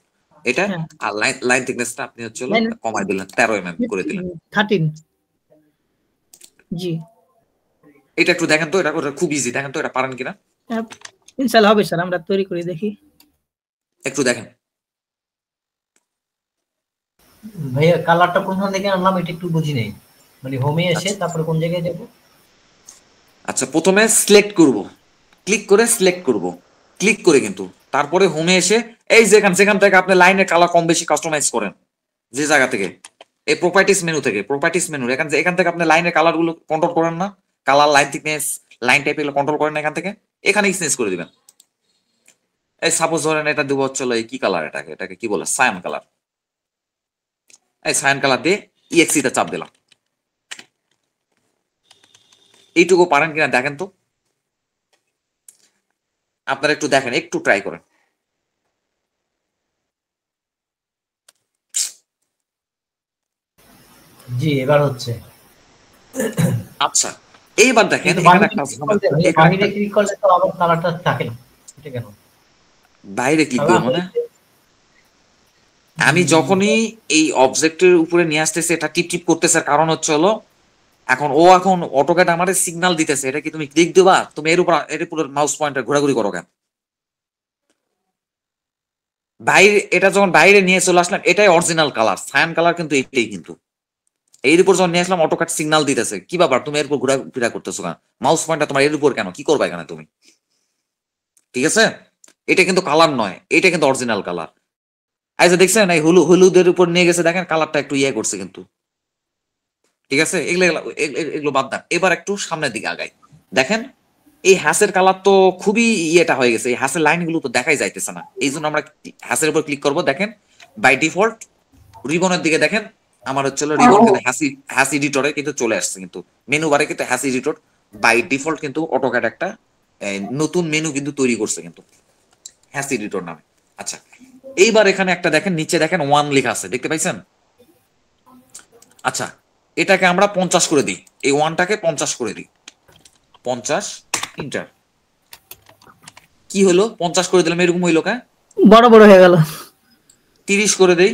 এটা। আর লাইন থিকনেসটা আপনি হচ্ছিল কমাই দিলেন 13 mm করে দিলেন 13। জি এটা একটু দেখেন তো, এটা খুব ইজি, দেখেন তো এটা পারেন কিনা। ইনশাআল্লাহ হবে স্যার, আমরা তৈরি করে দেখি। একটু দেখেন ভাইয়া কালারটা কোন থেকে আনলাম এটা একটু বুঝি নাই, মানে হোমে এসে তারপরে কোন জায়গায় যাব? আচ্ছা প্রথমে সিলেক্ট করব, ক্লিক করে সিলেক্ট করব, ক্লিক করে কিন্তু তারপরে হোমে এসে এই যেখান থেকে আপনি লাইনের কালার কম বেশি কাস্টমাইজ করেন যে জায়গা থেকে, এই প্রপার্টিস মেনু থেকে, প্রপার্টিস মেনু এখান থেকে আপনি লাইনের কালার গুলো কন্ট্রোল করেন না, colour line thickness line type এগুলো কন্ট্রোল করেন না, এখান থেকে এখানে চেঞ্জ করে দিবেন। এই সাপোজ ধরেন এটা দেবো হচ্ছে এই কি কালার, এটাকে কি বলে সায়ান কালার। এই সায়ান কালার দিয়ে ইএক্সি তে চাপ দিলাম। এইটুকু পারেন কিনা দেখেন তো, আপনারা একটু দেখেন, একটু ট্রাই করেন। জি এবার হচ্ছে। আচ্ছা এইবার দেখেন এখানে একটা বাইরে ক্লিক করলে তো আবার কালারটা থাকে না, এটা কেন? বাইরে ক্লিক করব মানে আমি যখনই এই অবজেক্টের উপরে নিয়ে আসতেছি এটা টিপ টিপ করতেছে, কারণ হচ্ছে এখন অটোক্যাড আমাদের সিগন্যাল দিতেছে, এটা কি তুমি ক্লিক দিবা, তুমি এর উপর মাউস পয়েন্টার ঘোরাঘুরি করো কেন? বাইরে এটা যখন বাইরে নিয়ে চলে আসলাম এটাই অরিজিনাল কালার, সায়ান কালার কিন্তু এইটাই, কিন্তু এর উপর যখন নিয়ে আসলাম অটোক্যাড সিগন্যাল দিতেছে, কি ব্যাপার তুমি এর উপর ঘোরাফেরা করতেছো কেন, মাউস পয়েন্টার তোমার এর উপর কেন, কি করবা এখানে তুমি? ঠিক আছে, এটা কিন্তু কালার নয়, এটা কিন্তু অরিজিনাল কালার। আচ্ছা দেখছেন এই হলুদের উপর নিয়ে গেছে, দেখেন কালারটা একটু ইয়ে করছে কিন্তু। ঠিক আছে এগুলো বাদ দেন, এবার একটু সামনের দিকে আগাই। দেখেন এই হ্যাসের কালার তো খুবই ইয়েটা হয়ে গেছে, এই হ্যাসের লাইনগুলো তো দেখাই যাইতেছে না, এই জন্য আমরা হ্যাসের উপর ক্লিক করব। দেখেন বাই ডিফল্ট রিবনের দিকে দেখেন আমার হচ্ছে রিবন কিন্তু হ্যাস এডিটরে কিন্তু চলে আসছে, কিন্তু মেনু বারে কিন্তু হ্যাস এডিটর বাই ডিফল্ট কিন্তু অটোক্যাড একটা নতুন মেনু কিন্তু তৈরি করছে কিন্তু হ্যাস এডিটর নামে। আচ্ছা এইবার এখানে একটা দেখেন নিচে দেখেন 1 লেখা আছে, দেখতে পাইছেন? আচ্ছা এটাকে আমরা 50 করে দিই, এই 1টাকে 50 করে দিই, 50 ইন্টার। কি হলো 50 করে দিলাম, এরকম হইলো কা বড় বড় হয়ে গেল। 30 করে দেই,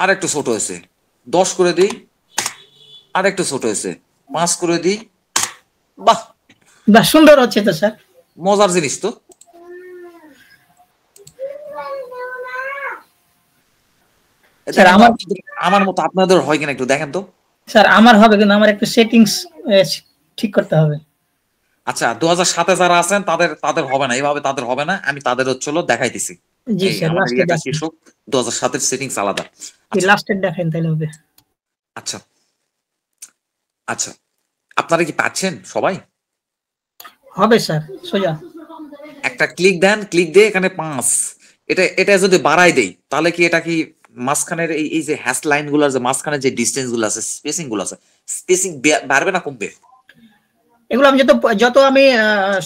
আর একটু ছোট হয়েছে। 10 করে দিই, আর একটু ছোট হয়েছে। 5 করে দিই, বাহ বাহ সুন্দর হচ্ছে তো স্যার, মজার জিনিস তো। স্যার আমার মতো আপনাদের হয় কিনা একটু দেখেন তো। স্যার আমার হবে, কিন্তু আমার একটু সেটিংস ঠিক করতে হবে। আচ্ছা 2007 এ যারা আছেন তাদের হবে না, এইভাবে তাদের হবে না, আমি তাদের হচ্ছে দেখাইতেছি। জি স্যার লাস্টে এটা শীর্ষক 2007 এর সেটিংস আলাদা। লাস্টে দেখেন তাহলে হবে। আচ্ছা আচ্ছা আপনারা কি পাচ্ছেন সবাই? হবে স্যার সোজা। একটা ক্লিক দেন, ক্লিক দিয়ে এখানে 5, এটা এটা যদি বাড়াই দেই তাহলে কি এটা কি মাঝখানের এই যে হ্যাশ লাইন গুলো আছে, মাঝখানে যে ডিস্টেন্স গুলো আছে, স্পেসিং গুলো আছে, স্পেসিং বাড়বে না কমবে? এগুলো আমি যত যত আমি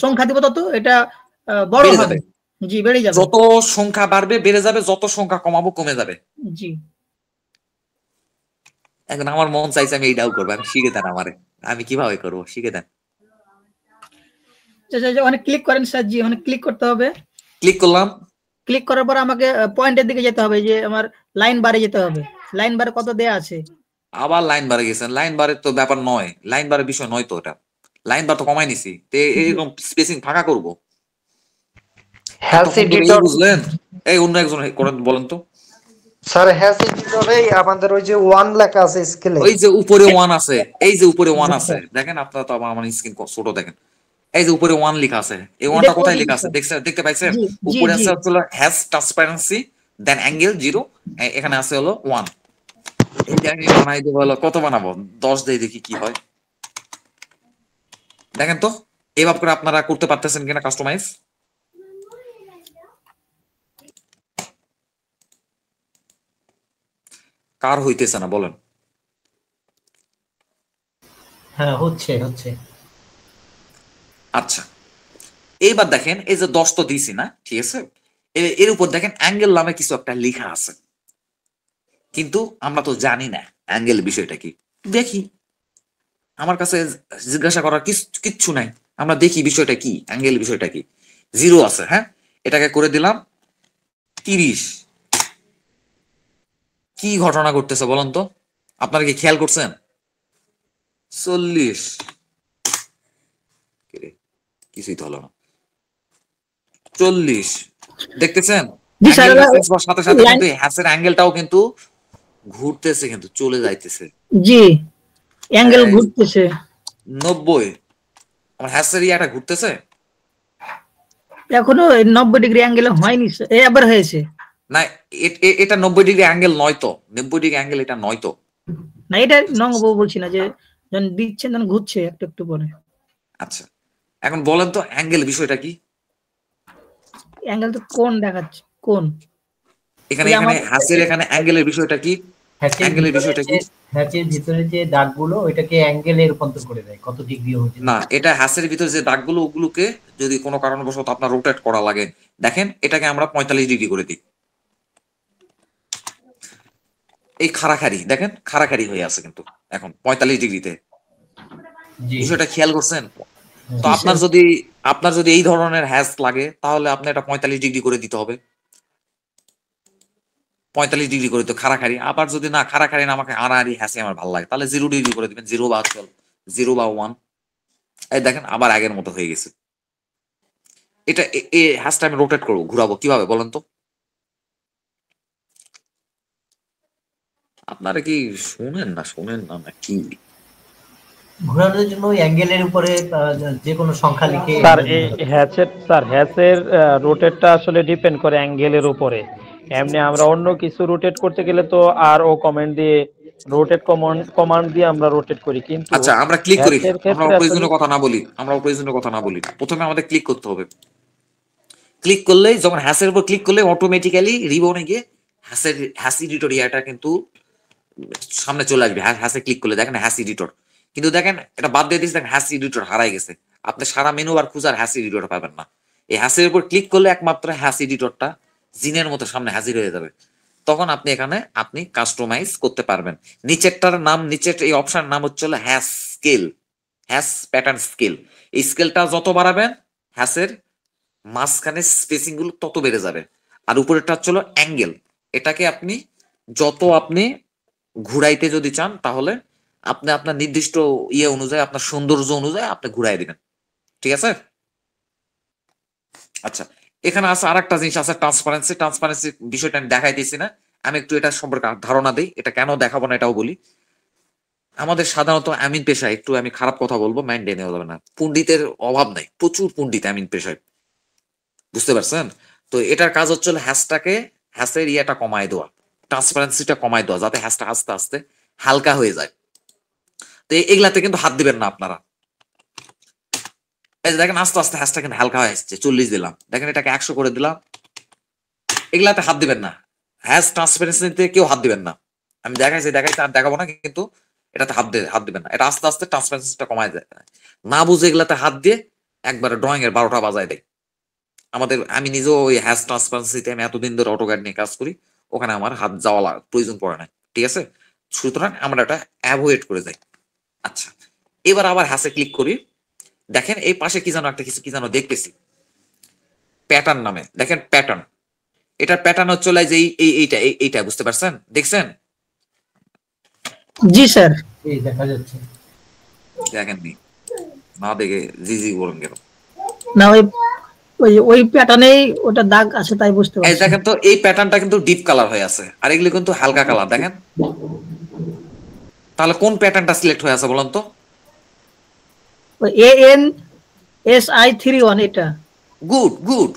সংখ্যা দিব তত এটা বড় বেড়ে হবে। যাবে। জি বেড়ে যাবে। যত সংখ্যা বাড়বে বেড়ে যাবে, যত সংখ্যা কমাবো কমে যাবে। জি এখন আমার মন চাইছে আমি এইটাও করবো, আমি শিখে দেন আমারে, আমি কিভাবে করবো শিখে দেন। অনেক ক্লিক করেন স্যার। জি অনেক ক্লিক করতে হবে। ক্লিক করলাম, ক্লিক করার পর আমাকে পয়েন্টের দিকে যেতে হবে, যে আমার লাইন বারে যেতে হবে। লাইন বারে কত দেয়া আছে? আবার লাইন বারে গেছেন। লাইন বারের তো ব্যাপার নয়, লাইন বারের বিষয় নয় তো এটা, লাইন বার তো কমাই নিছি, এরকম স্পেসিং ফাঁকা করবো। হ্যাশ এডিটর বুঝলেন? এই অন্য একজন করেন বলেন তো। স্যার হ্যাশ এডিটরে আমাদের ওই যে 1 লেখা আছে স্কেলে, ওই যে উপরে 1 আছে, এই যে উপরে 1 আছে দেখেন, আপনারা তো আমার স্ক্রিন ছোট দেখেন, এই যে উপরে 1 লেখা আছে, এই 1টা কোথায় লেখা আছে দেখতে পাইছেন? উপরে আছে হলো হ্যাশ ট্রান্সপারেন্সি, দেন অ্যাঙ্গেল 0, এখানে আছে হলো 1। এই যে আমি বানাই দেব, হলো কত বানাবো? 10 দিয়ে দেখি কি হয়। দেখেন তো এইভাবে করে আপনারা করতে পারতেছেন কিনা কাস্টমাইজ? কার হইতেছে না বলেন? হ্যাঁ হচ্ছে হচ্ছে। আচ্ছা এইবার দেখেন, এই যে 10 তো দিছি না, ঠিক আছে, এর উপর দেখেন অ্যাঙ্গেল নামে কিছু একটা লেখা আছে, কিন্তু আমরা তো জানি না অ্যাঙ্গেল বিষয়টা কি। দেখি, আমার কাছে জিজ্ঞাসা করার কিচ্ছু নাই, আমরা দেখি বিষয়টা কি, অ্যাঙ্গেল বিষয়টা কি। 0 আছে, হ্যাঁ, এটাকে করে দিলাম 30। কি ঘটনা ঘটতেছে বলেন তো, আপনারা কি খেয়াল করছেন? 40, কিছুই তো হলো না। 40 দেখতেছেন? সাথে সাথে কিন্তু হ্যাশের অ্যাঙ্গেলটাও কিন্তু ঘুরতেছে, কিন্তু চলে যাইতেছে। জি অ্যাঙ্গেল ঘুরতেছে 90, আমার হ্যাশের ইয়াটা ঘুরতেছে। এখনো 90 ডিগ্রি অ্যাঙ্গেল হয়নি, এবার হয়েছে না, এটা 90 ডিগ্রি অ্যাঙ্গেল নয় তো, 90 ডিগ্রি অ্যাঙ্গেল এটা নয় তো। না এটা নঙ্গবো বলছি না, যে যখন দিচ্ছেন তখন ঘুরছে একটু একটু পরে। আচ্ছা এখন বলেন তো অ্যাঙ্গেল বিষয়টা কি? অ্যাঙ্গেল তো কোন দেখাচ্ছে, কোন এখানে হ্যাশের এখানে অ্যাঙ্গেলের বিষয়টা কি? অ্যাঙ্গেলের বিষয়টা কি? হ্যাচের ভিতরে যে দাগগুলো ওইটাকে অ্যাঙ্গেলে রূপান্তর করে দেয়, কত ডিগ্রি হচ্ছে না, এটা হ্যাশের ভিতরে যে দাগগুলো ওগুলোকে যদি কোনো কারণবশত আপনার রোটেট করা লাগে, দেখেন এটাকে আমরা 45 ডিগ্রি করে দিই। এই খাড়াখাড়ি দেখেন, খাড়াখাড়ি হয়ে আছে কিন্তু এখন 45 ডিগ্রিতে। বিষয়টা খেয়াল করছেন? তো আপনার যদি এই ধরনের হ্যাশ লাগে তাহলে আপনি এটা 45 ডিগ্রি করে দিতে হবে, 45 ডিগ্রি করে তো খাড়াখাড়ি। আবার যদি না খাড়াখাড়ি না, আমাকে আড়াআড়ি হ্যাসে আমার ভালো লাগে, তাহলে 0 ডিগ্রি করে দিবেন, 0 বা 0 বা 1। এই দেখেন আবার আগের মতো হয়ে গেছে। এটা এই হ্যাশটা আমি রোটেট করবো, ঘুরাবো কিভাবে বলেন তো? আপনারা কি শুনেন না কি? ঘোরানোর জন্য ওই অ্যাঙ্গেলের উপরে যে কোনো সংখ্যা লিখে। স্যার হ্যাচের রোটেটটা আসলে ডিপেন্ড করে অ্যাঙ্গেলের উপরে। এমনি আমরা অন্য কিছু রোটেট করতে গেলে তো আর ও কমান্ড দিয়ে রোটেট কমান্ড দিয়ে আমরা রোটেট করি, কিন্তু আচ্ছা আমরা ক্লিক করি, আমরা প্রয়োজনীয় কথা না বলি, প্রথমে আমাদের ক্লিক করতে হবে। ক্লিক করলে যখন হ্যাশের উপর ক্লিক করলে অটোমেটিক্যালি রিবনে গিয়ে হ্যাশ এডিটর ইয়াটা কিন্তু সামনে চলে আসবে। হ্যাশে ক্লিক করলে দেখেন হ্যাশ এডিটর, কিন্তু দেখেন এটা বাদ দিয়ে দিয়েছে, দেখেন হ্যাশ এডিটর হারাই গেছে। আপনি সারা মেনু বার খুঁজার হ্যাশ এডিটর পাবেন না। এই হ্যাশের উপর ক্লিক করলে একমাত্র হ্যাশ এডিটরটা জিনের মতো সামনে হাজির হয়ে যাবে। তখন আপনি এখানে কাস্টমাইজ করতে পারবেন। নিচেরটার নাম, নিচের এই অপশনের নাম হচ্ছে hash scale, hash pattern scale. এই স্কেলটা যত বাড়াবেন হ্যাশের মাঝখানে স্পেসিং গুলো তত বেড়ে যাবে। আর উপরেরটা হচ্ছে অ্যাঙ্গেল, এটাকে আপনি যত ঘুরাইতে যদি চান তাহলে আপনি আপনার নির্দিষ্ট ইয়ে অনুযায়ী, আপনার সৌন্দর্য অনুযায়ী আপনি ঘুরাই দিবেন, ঠিক আছে? আচ্ছা এখানে আছে আরেকটা জিনিস আছে, ট্রান্সপারেন্সি বিষয়টা আমি দেখাইতেছি না, আমি একটু এটা সম্পর্কে ধারণা দিই। এটা কেন দেখাবো না এটাও বলি। আমাদের সাধারণত আমিন পেশায়, একটু আমি খারাপ কথা বলবো, মাইন্ডে নেওয়া যাবে না, পণ্ডিতের অভাব নাই, প্রচুর পণ্ডিত আমিন পেশায়, বুঝতে পারছেন? তো এটার কাজ হচ্ছে হ্যাশের ইয়েটা কমায় দেওয়া, ট্রান্সপারেন্সিটা কমায় দেওয়া, যাতে হ্যাশটা আস্তে আস্তে হালকা হয়ে যায়। তো এগুলাতে কিন্তু হাত দিবেন না আপনারা। এই যে দেখেন আস্তে আস্তে হ্যাশটা কিন্তু হালকা হয়ে আসছে, 40 দিলাম, দেখেন এটাকে 100 করে দিলাম। এগুলাতে হাত দিবেন না, হ্যাশ ট্রান্সপারেন্সিতে কেউ হাত দিবেন না। আমি দেখাইছি আর দেখাবো না, কিন্তু এটাতে হাত দিবেন না। এটা আস্তে আস্তে ট্রান্সপারেন্সিটা কমায় যায়, না বুঝে এগুলাতে হাত দিয়ে একবারে ড্রয়িং এর 12টা বাজায় দেয়। আমি নিজেও ওই হ্যাশ ট্রান্সপারেন্সিতে আমি এতদিন ধরে অটোক্যাড নিয়ে কাজ করি, ওখানে আমার হাত যাওয়া প্রয়োজন পড়ে না, ঠিক আছে? সুতরাং আমরা এটা অ্যাভয়েড করে যাই। আচ্ছা, এবার আবার হ্যাশে ক্লিক করি, দেখেন এই পাশে কি যেন দেখতেছি প্যাটার্ন নামে, দেখেন প্যাটার্ন। এটার প্যাটার্ন হচ্ছে যে এইটা বুঝতে পারছেন, দেখছেন? জি স্যার। এই দেখা যাচ্ছে, দেখেননি? না দেখে জি বলেন কেন? না ওই প্যাটার্নেই ওটা দাগ আছে তাই বুঝতে এই পারছি। দেখেন তো, এই প্যাটার্নটা কিন্তু ডিপ কালার হয়ে আছে, আর এগুলো কিন্তু হালকা কালার, দেখেন। তাহলে কোন প্যাটার্নটা সিলেক্ট হয়ে আছে বলেন তো? ওই ANSI31 এটা। গুড,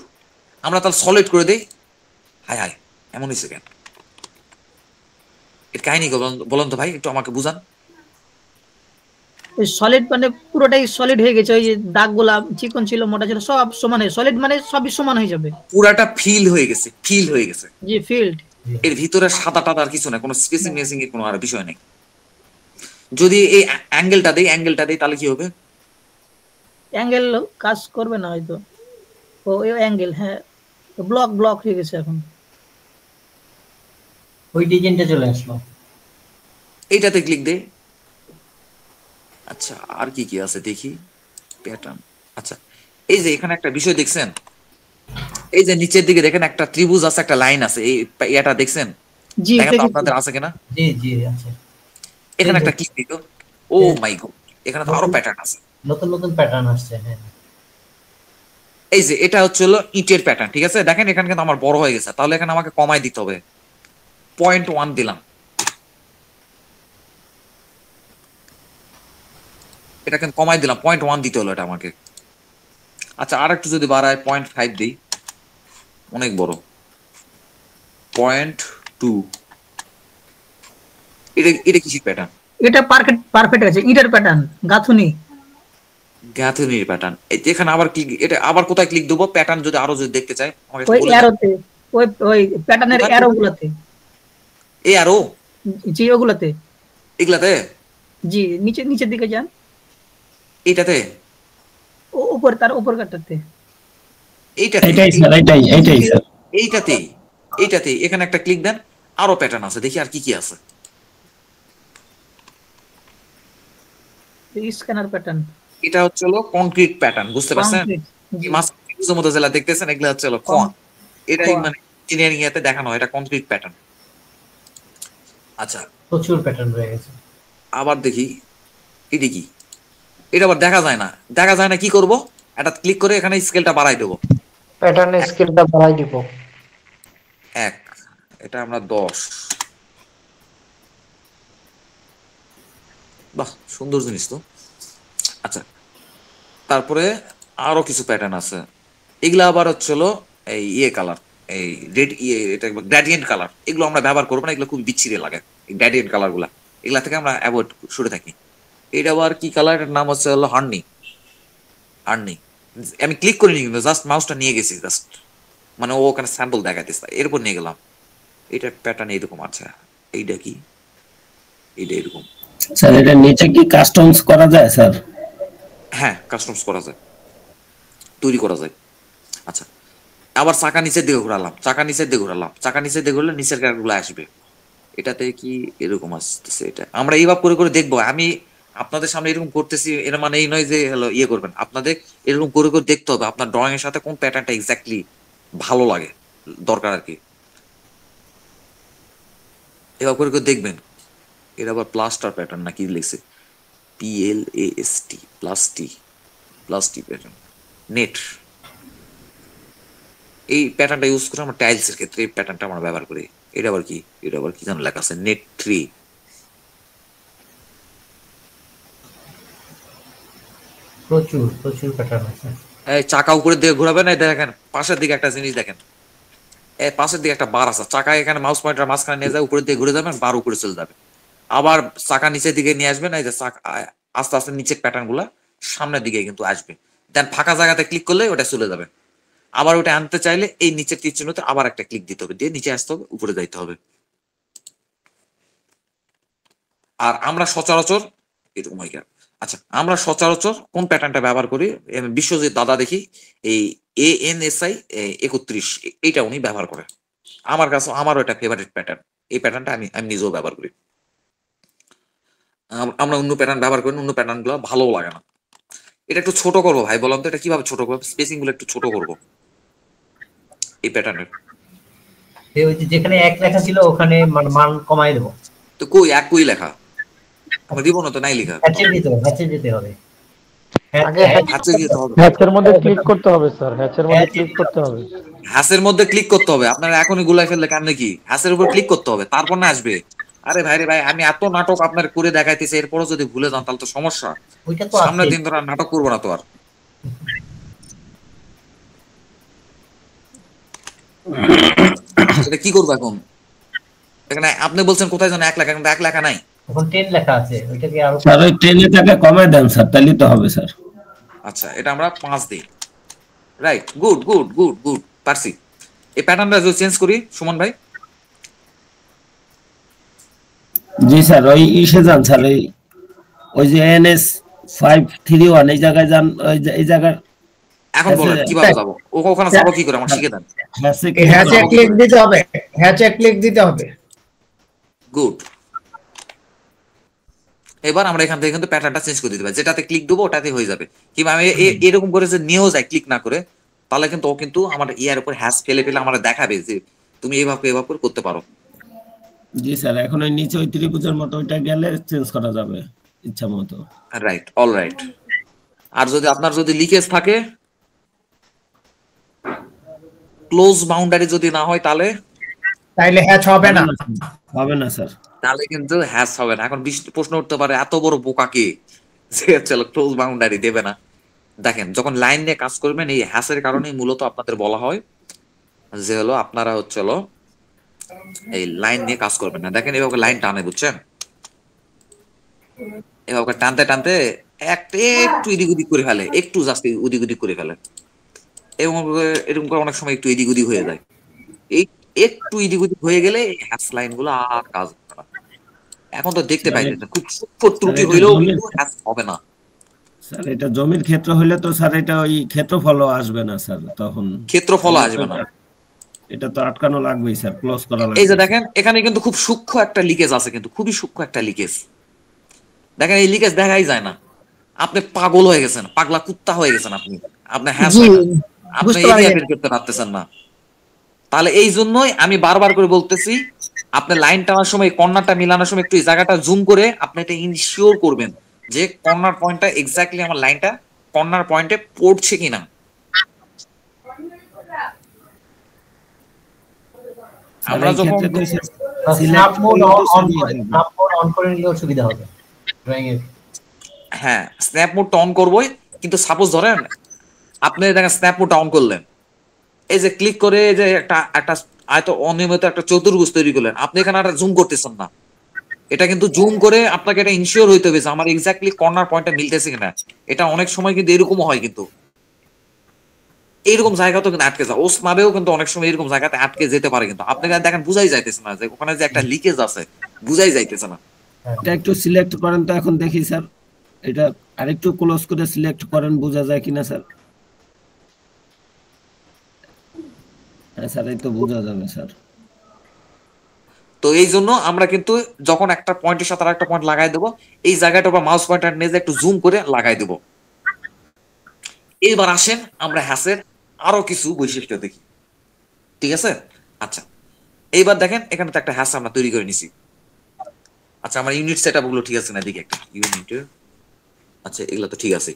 আমরা তাহলে সলিড করে দেই। হাই এমনই সেকেন্ড, এর কাহিনী বলেন তো ভাই, একটু আমাকে বুঝান। ওই সলিড মানে পুরোটাই সলিড হয়ে গেছে, ওই যে দাগগুলা চিকন ছিল মোটা ছিল সব সমান হয়ে, সলিড মানে সবই সমান হয়ে যাবে। পুরাটা ফিল হয়ে গেছে। জি ফিল্ড। এর ভিতরে সাদা টাদা আর কিছু না, কোনো স্পেসিং মেসিং এর কোনো আর বিষয় নেই। যদি এই অ্যাঙ্গেলটা দেই তাহলে কি হবে? অ্যাঙ্গেল কাজ করবে না হয়তো, ওই অ্যাঙ্গেল, হ্যাঁ ব্লক হয়ে গেছে এখন। ওই ডিজাইনটা চলে আসলো। এইটাতে ক্লিক দে। আচ্ছা, আর কি আছে দেখি, প্যাটার্ন। আচ্ছা, এই যে এখানে একটা বিষয় দেখছেন, এই যে নিচের দিকে দেখেন একটা ত্রিভুজ আছে, একটা লাইন আছে, এই এটা দেখছেন? জি দেখেন তো আপনাদের আছে কিনা? জি আছে। এখানে একটা ক্লিক দিত, ও মাই গড, এখানে তো আরো প্যাটার্ন আছে, নতুন প্যাটার্ন আসছে। হ্যাঁ, এই যে এটা হচ্ছে ইটের প্যাটার্ন, ঠিক আছে? দেখেন এখানে কিন্তু আমার বড় হয়ে গেছে, তাহলে এখানে আমাকে কমাই দিতে হবে, 0.1 দিলাম। এটা কিন্তু কমাই দিলাম, 0.1 দিতে হলো এটা আমাকে। আচ্ছা, আর একটু যদি বাড়ায় 0.5 দিই, অনেক বড়, 0.2। এটা কিসের প্যাটার্ন? এটা পারফেক্ট আছে, ইটের প্যাটার্ন, গাঁথুনির প্যাটার্ন। এখানে আবার ক্লিক, এটা আবার কোথায় ক্লিক দেবো? প্যাটার্ন যদি আরো দেখতে চাই, আমাকে ওই অ্যারোতে, ওই প্যাটার্নের অ্যারোগুলোতে। এই অ্যারো? জি ওগুলোতে, এগুলাতে? জি নিচের দিকে যান। এইটাতে? উপর, তার উপর কাটতে। এইটাতেই এখানে একটা ক্লিক দেন, আরো প্যাটার্ন আছে, দেখি আর কি আছে। Scanner pattern. এটা হচ্ছে কনক্রিট প্যাটার্ন, বুঝতে পারছেন? মাছের মধ্যে যেটা দেখতেছেন এগুলো হচ্ছে এটাই মানে ইঞ্জিনিয়ারিং এতে দেখানো হয়, এটা কনক্রিট প্যাটার্ন। আচ্ছা, প্রচুর প্যাটার্ন রয়ে গেছে। আবার দেখি এটা কি, এটা আবার দেখা যায় না, কি করব? এটা ক্লিক করে এখানে স্কেলটা বাড়াই দেব, প্যাটার্নের স্কেলটা বাড়াই দিব 1, এটা আমরা 10। বাহ, সুন্দর জিনিস তো। আচ্ছা, তারপরে আরো কিছু প্যাটার্ন আছে, এগুলা আবার হচ্ছিল এই কালার, এই রেড এটা গ্রেডিয়েন্ট কালার, এগুলো আমরা ব্যবহার করবো না, এগুলো খুব বিচ্ছিরি লাগে, এই গ্রেডিয়েন্ট কালার গুলা, এগুলা থেকে আমরা অ্যাভয়েড সরে থাকি। এটা আবার কি কালার? এটার নাম হচ্ছে হার্নি। আমি ক্লিক করিনি, কিন্তু জাস্ট মাউসটা নিয়ে গেছি, জাস্ট মানে ও ওখানে স্যাম্পল দেখাইতেছে, এরপর নিয়ে গেলাম। এটা প্যাটার্ন এরকম। আচ্ছা, এইটা কি? এইটা এরকম। স্যার এটা নিচে কি কাস্টমস করা যায় স্যার? হ্যাঁ, কাস্টমস করা যায়, তৈরি করা যায়। আচ্ছা, আবার চাকা নিচের দিকে ঘোরালাম, চাকা নিচের দিকে ঘুরলে নিচের কালারগুলো আসবে। এটাতে কি এরকম আসতেছে? এটা আমরা এইভাবে করে দেখবো। আমি আপনাদের সামনে এরকম করতেছি, এর মানে এই নয় যে ইয়ে করবেন, আপনাদের এরকম করে দেখতে হবে আপনার ড্রয়িং এর সাথে কোন প্যাটার্নটা এক্স্যাক্টলি ভালো লাগে, দরকার আর কি। এবার করে দেখবেন। এর আবার প্লাস্টার প্যাটার্ন নাকি লিখছে, PLAST, প্লাস্টি প্যাটার্ন, নেট। এই প্যাটার্নটা ইউজ করে আমরা টাইলস এর ক্ষেত্রে এই প্যাটার্নটা আমরা ব্যবহার করি। এটা আবার কি যেন লেখা আছে, নেট 3। প্রচুর প্যাটার্ন আছে। এই চাকা উপরের দিকে ঘোরাবেন, এই দেখেন পাশের দিকে একটা জিনিস দেখেন, এই পাশের দিকে একটা বার আছে, চাকা এখানে মাউস পয়েন্টার মাঝখানে নিয়ে যায়, উপরের দিকে ঘুরে যাবেন, বার উপরে চলে যাবে। আবার চাকা নিচের দিকে নিয়ে আসবেন, এই যে আস্তে আস্তে নিচের প্যাটার্ন গুলা সামনের দিকে কিন্তু আসবে। দেন ফাঁকা জায়গাতে ক্লিক করলে ওটা চলে যাবে। আবার ওটা আনতে চাইলে এই নিচের তীর চিহ্নতে আবার একটা ক্লিক দিতে হবে, দিয়ে নিচে আসতে হবে, উপরে যাইতে হবে। আর আমরা সচরাচর এরকম হয়। আচ্ছা, আমরা সচরাচর কোন প্যাটার্নটা ব্যবহার করি? বিশ্বজিৎ দাদা দেখি এই ANSI 31 এইটা উনি ব্যবহার করে। আমার কাছে আমারও এটা ফেভারিট প্যাটার্ন। এই প্যাটার্নটা আমি নিজেও ব্যবহার করি। আমরা অন্য প্যাটার্ন ব্যবহার করি, অন্য প্যাটার্ন গুলো ভালো লাগে না। এটা একটু ছোট করবো ভাই, বললাম তো এটা কিভাবে ছোট করবো, স্পেসিং গুলো একটু ছোট করবো এই প্যাটার্নের। যেখানে 1 লেখা ছিল ওখানে মান কমাই দেবো। তো কই 1 কই লেখা? আমরা দিব না তো, নাই লেখা। হ্যাচে যেতে হবে। হ্যাচের মধ্যে ক্লিক করতে হবে স্যার, হ্যাচের মধ্যে ক্লিক করতে হবে। হ্যাসের মধ্যে ক্লিক করতে হবে। আপনারা এখনই গুলাই ফেললে কেমনে কি? হ্যাসের উপর ক্লিক করতে হবে, তারপর না আসবে। আরে ভাই রে ভাই, আমি এত নাটক আপনার করে দেখাইতেছি, এরপরও যদি ভুলে যান তাহলে তো সমস্যা। সামনের দিন ধরে নাটক করবো না তো আর। এটা কি করবো এখন? এখানে আপনি বলছেন কোথায় যেন 1 লেখা, কিন্তু 1 লেখা নাই, এখন 10 লেখা আছে। ওইটাকে আরো স্যার ওই 10 টাকা কমায় দেন স্যার, তাহলেই তো হবে স্যার। আচ্ছা, এটা আমরা 5 দিই। Right, good good good good, পারছি। এই প্যাটার্নটা যদি চেঞ্জ করি সুমন ভাই। জি স্যার, ওই ইসে যান স্যার, ওই যে NS 531 এই জায়গায় যান, এই জায়গায়। এখন বলেন কিভাবে যাব? ওখানে যাব কি করে আমার শিখে দেন। হ্যাচে ক্লিক দিতে হবে, হ্যাচে ক্লিক দিতে হবে। গুড। এবার আমরা এখান থেকে কিন্তু প্যাটার্নটা চেঞ্জ করে দিতে পারি, যেটাতে ক্লিক দেবো ওটাতে হয়ে যাবে। কিংবা আমি এরকম করে যে নিয়েও যাই ক্লিক না করে, তাহলে কিন্তু ও কিন্তু আমার ইয়ার উপর হ্যাশ ফেলে আমার দেখাবে যে তুমি এইভাবে করে করতে পারো। জি স্যার, এখন ওই নিচে ওই ত্রিভুজের মতো ওইটা গেলে চেঞ্জ করা যাবে ইচ্ছা মতো। Right, all right. আর যদি আপনার যদি লিকেজ থাকে, ক্লোজ বাউন্ডারি যদি না হয়, তাহলে হ্যাচ হবে না, হবে না স্যার, তাহলে কিন্তু হ্যাশ হবে না। এখন প্রশ্ন উঠতে পারে, এত বড় বোকা কে যে চলো ক্লোজ বাউন্ডারি দেবে না? দেখেন, যখন লাইন নিয়ে কাজ করবেন, এই হ্যাশের কারণেই মূলত আপনাদের বলা হয় যে হলো আপনারা হচ্ছে এই লাইন নিয়ে কাজ করবেন না। দেখেন এভাবে লাইন টানে, বুঝছেন? এভাবে টানতে টানতে একটু এদিক ওদিক করে ফেলে, একটু জাস্ট ওদিক ওদিক করে ফেলে, এবং এরকম করে অনেক সময় একটু এদিক ওদিক হয়ে যায়। এই একটু এদিক ওদিক হয়ে গেলে হ্যাশ লাইন গুলো আর কাজ করে না। এখন তো দেখতে পাইতেছেন খুব সূক্ষ্ম ত্রুটি হইলেও কিন্তু হ্যাশ হবে না। স্যার এটা জমির ক্ষেত্র হইলে তো স্যার এটা ওই ক্ষেত্রফলও আসবে না স্যার, তখন ক্ষেত্রফল আসবে না, এটা তো আটকানো লাগবেই স্যার, ক্লোজ করা লাগবে। এই যে দেখেন এখানে কিন্তু খুব সূক্ষ্ম একটা লিকেজ আছে, কিন্তু খুবই সূক্ষ্ম একটা লিকেজ। দেখেন এই লিকেজ দেখাই যায় না। আপনি পাগল হয়ে গেছেন, পাগলা কুত্তা হয়ে গেছেন আপনি, আপনার হ্যাশ আপনি এরিয়া বের করতে পারতেছেন না। তাহলে এই জন্যই আমি বারবার করে বলতেছি, আপনি লাইন টানার সময় কর্নারটা মিলানোর সময় একটু এই জায়গাটা জুম করে আপনি এটা ইনশিওর করবেন যে কর্নার পয়েন্টটা এক্স্যাক্টলি আমার লাইনটা কর্নার পয়েন্টে পড়ছে কিনা। আমরা যখন স্ন্যাপ মোড অন করে নিলেও সুবিধা হবে ড্রয়িং এর। হ্যাঁ, স্ন্যাপ মোডটা অন করবোই, কিন্তু সাপোজ ধরেন আপনি দেখেন স্ন্যাপ মোডটা অন করলেন, এই যে ক্লিক করে যে একটা আয়ত অনিয়মিত একটা চতুর্ভুজ তৈরি করলেন, আপনি এখানে একটা জুম করতেছেন না। এটা কিন্তু জুম করে আপনাকে এটা ইনশিওর হইতে হবে যে আমার এক্স্যাক্টলি কর্নার পয়েন্টটা মিলতেছে কিনা। এটা অনেক সময় কিন্তু এরকমও হয়, কিন্তু এইরকম জায়গা তো কিন্তু আটকে যায়, ওসমাবেও কিন্তু অনেক সময় এরকম জায়গাতে আটকে যেতে পারে, কিন্তু আপনি দেখেন বুঝাই যাইতেছে না যে ওখানে যে একটা লিকেজ আছে, বুঝাই যাইতেছে না। এটা একটু সিলেক্ট করেন তো, এখন দেখি স্যার, এটা আরেকটু ক্লোজ করে সিলেক্ট করেন, বোঝা যায় কিনা স্যার। হ্যাঁ স্যার, এই তো বোঝা যাবে স্যার। তো এই জন্য আমরা কিন্তু যখন একটা পয়েন্টের সাথে আরেকটা পয়েন্ট লাগাই দেবো, এই জায়গাটা বা মাউস পয়েন্টার নিয়ে একটু জুম করে লাগাই দেবো। এবার আসেন আমরা হ্যাশের আরো কিছু বৈশিষ্ট্য দেখি, ঠিক আছে? আচ্ছা, এইবার দেখেন এখানে তো একটা হ্যাশ আমরা তৈরি করে নিছি। আচ্ছা, আমার ইউনিট সেটআপ গুলো ঠিক আছে না, দেখি একটা ইউনিট। আচ্ছা, এগুলো তো ঠিক আছে।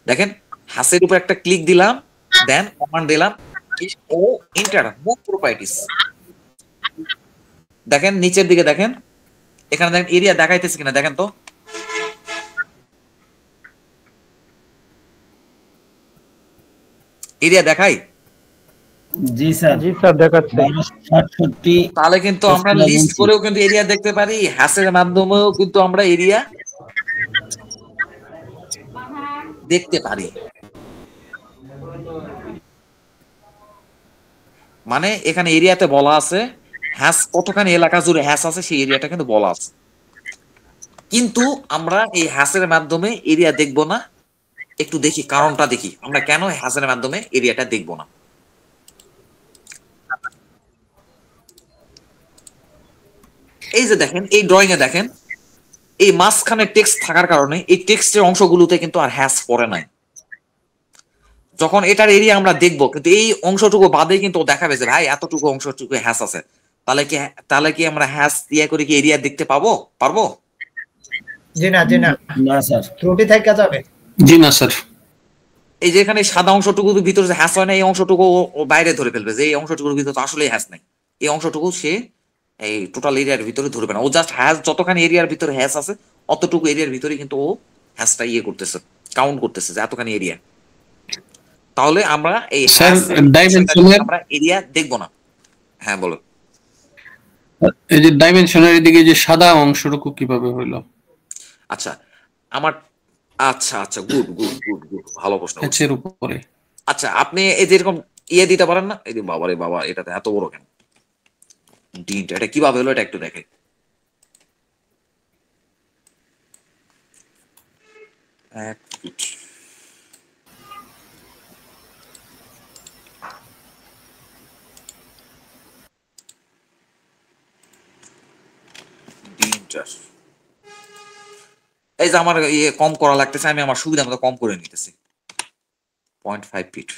দেখেন হ্যাশের উপর একটা ক্লিক দিলাম, দেন কমান্ড দিলাম ও এন্টার, মুভ প্রপার্টিস। দেখেন নিচের দিকে দেখেন, এখানে দেখেন এরিয়া দেখাইতেছে কিনা, দেখেন তো। এরিয়া দেখাই? জি স্যার, জি স্যার দেখাচ্ছে। তাহলে কিন্তু আমরা লিস্ট করেও কিন্তু এরিয়া দেখতে পারি, হ্যাশের মাধ্যমেও কিন্তু আমরা এরিয়া দেখতে পারি। মানে এখানে এরিয়াতে বলা আছে হ্যাশ কতখানি এলাকা জুড়ে হ্যাশ আছে সেই এরিয়াটা কিন্তু বলা আছে, কিন্তু আমরা এই হ্যাশের মাধ্যমে এরিয়া দেখব না। একটু দেখি কারণটা, দেখি আমরা কেন হ্যাশের মাধ্যমে এরিয়াটা দেখব না। এই যে দেখেন, এই ড্রয়িং এ দেখেন এই মাঝখানে টেক্সট থাকার কারণে এই টেক্সটের অংশগুলোতে কিন্তু আর হ্যাশ পড়ে নাই। যখন এটার এরিয়া আমরা দেখবো, কিন্তু এই অংশটুকু বাদে কিন্তু দেখাবে যে ভাই এতটুকু অংশটুকু হ্যাশ আছে, তাহলে কি আমরা হ্যাশ দিয়ে করে কি এরিয়া দেখতে পারবো? জি না না স্যার, ত্রুটি থেকে যাবে। জি না স্যার। এই যে এখানে সাদা অংশটুকু ভিতরে যে হ্যাশ হয় না, এই অংশটুকু ও বাইরে ধরে ফেলবে যে এই অংশটুকুর ভিতরে তো আসলেই হ্যাশ নাই। এই অংশটুকু সে এই টোটাল এরিয়ার ভিতরে ধরবে না। ও জাস্ট হ্যাশ যতখানি এরিয়ার ভিতরে হ্যাশ আছে অতটুকু এরিয়ার ভিতরে কিন্তু ও হ্যাশটা করতেছে, কাউন্ট করতেছে যে এতখানি এরিয়া। তাহলে আমরা এই আমরা এরিয়া দেখবো না। হ্যাঁ বলো। এই যে ডাইমেনশনের দিকে যে সাদা অংশটুকু কিভাবে হইলো? আচ্ছা আচ্ছা গুড ভালো প্রশ্ন। হ্যাশের উপরে আচ্ছা আপনি এই যে এরকম দিতে পারেন না? এই যে বাবা এটাতে এত বড় কেন ডিনটা, এটা কিভাবে হলো এটা একটু দেখে। এই যে আমার কম করা লাগতেছে, আমি আমার সুবিধা মতো কম করে নিতেছি 0.5 ফিট।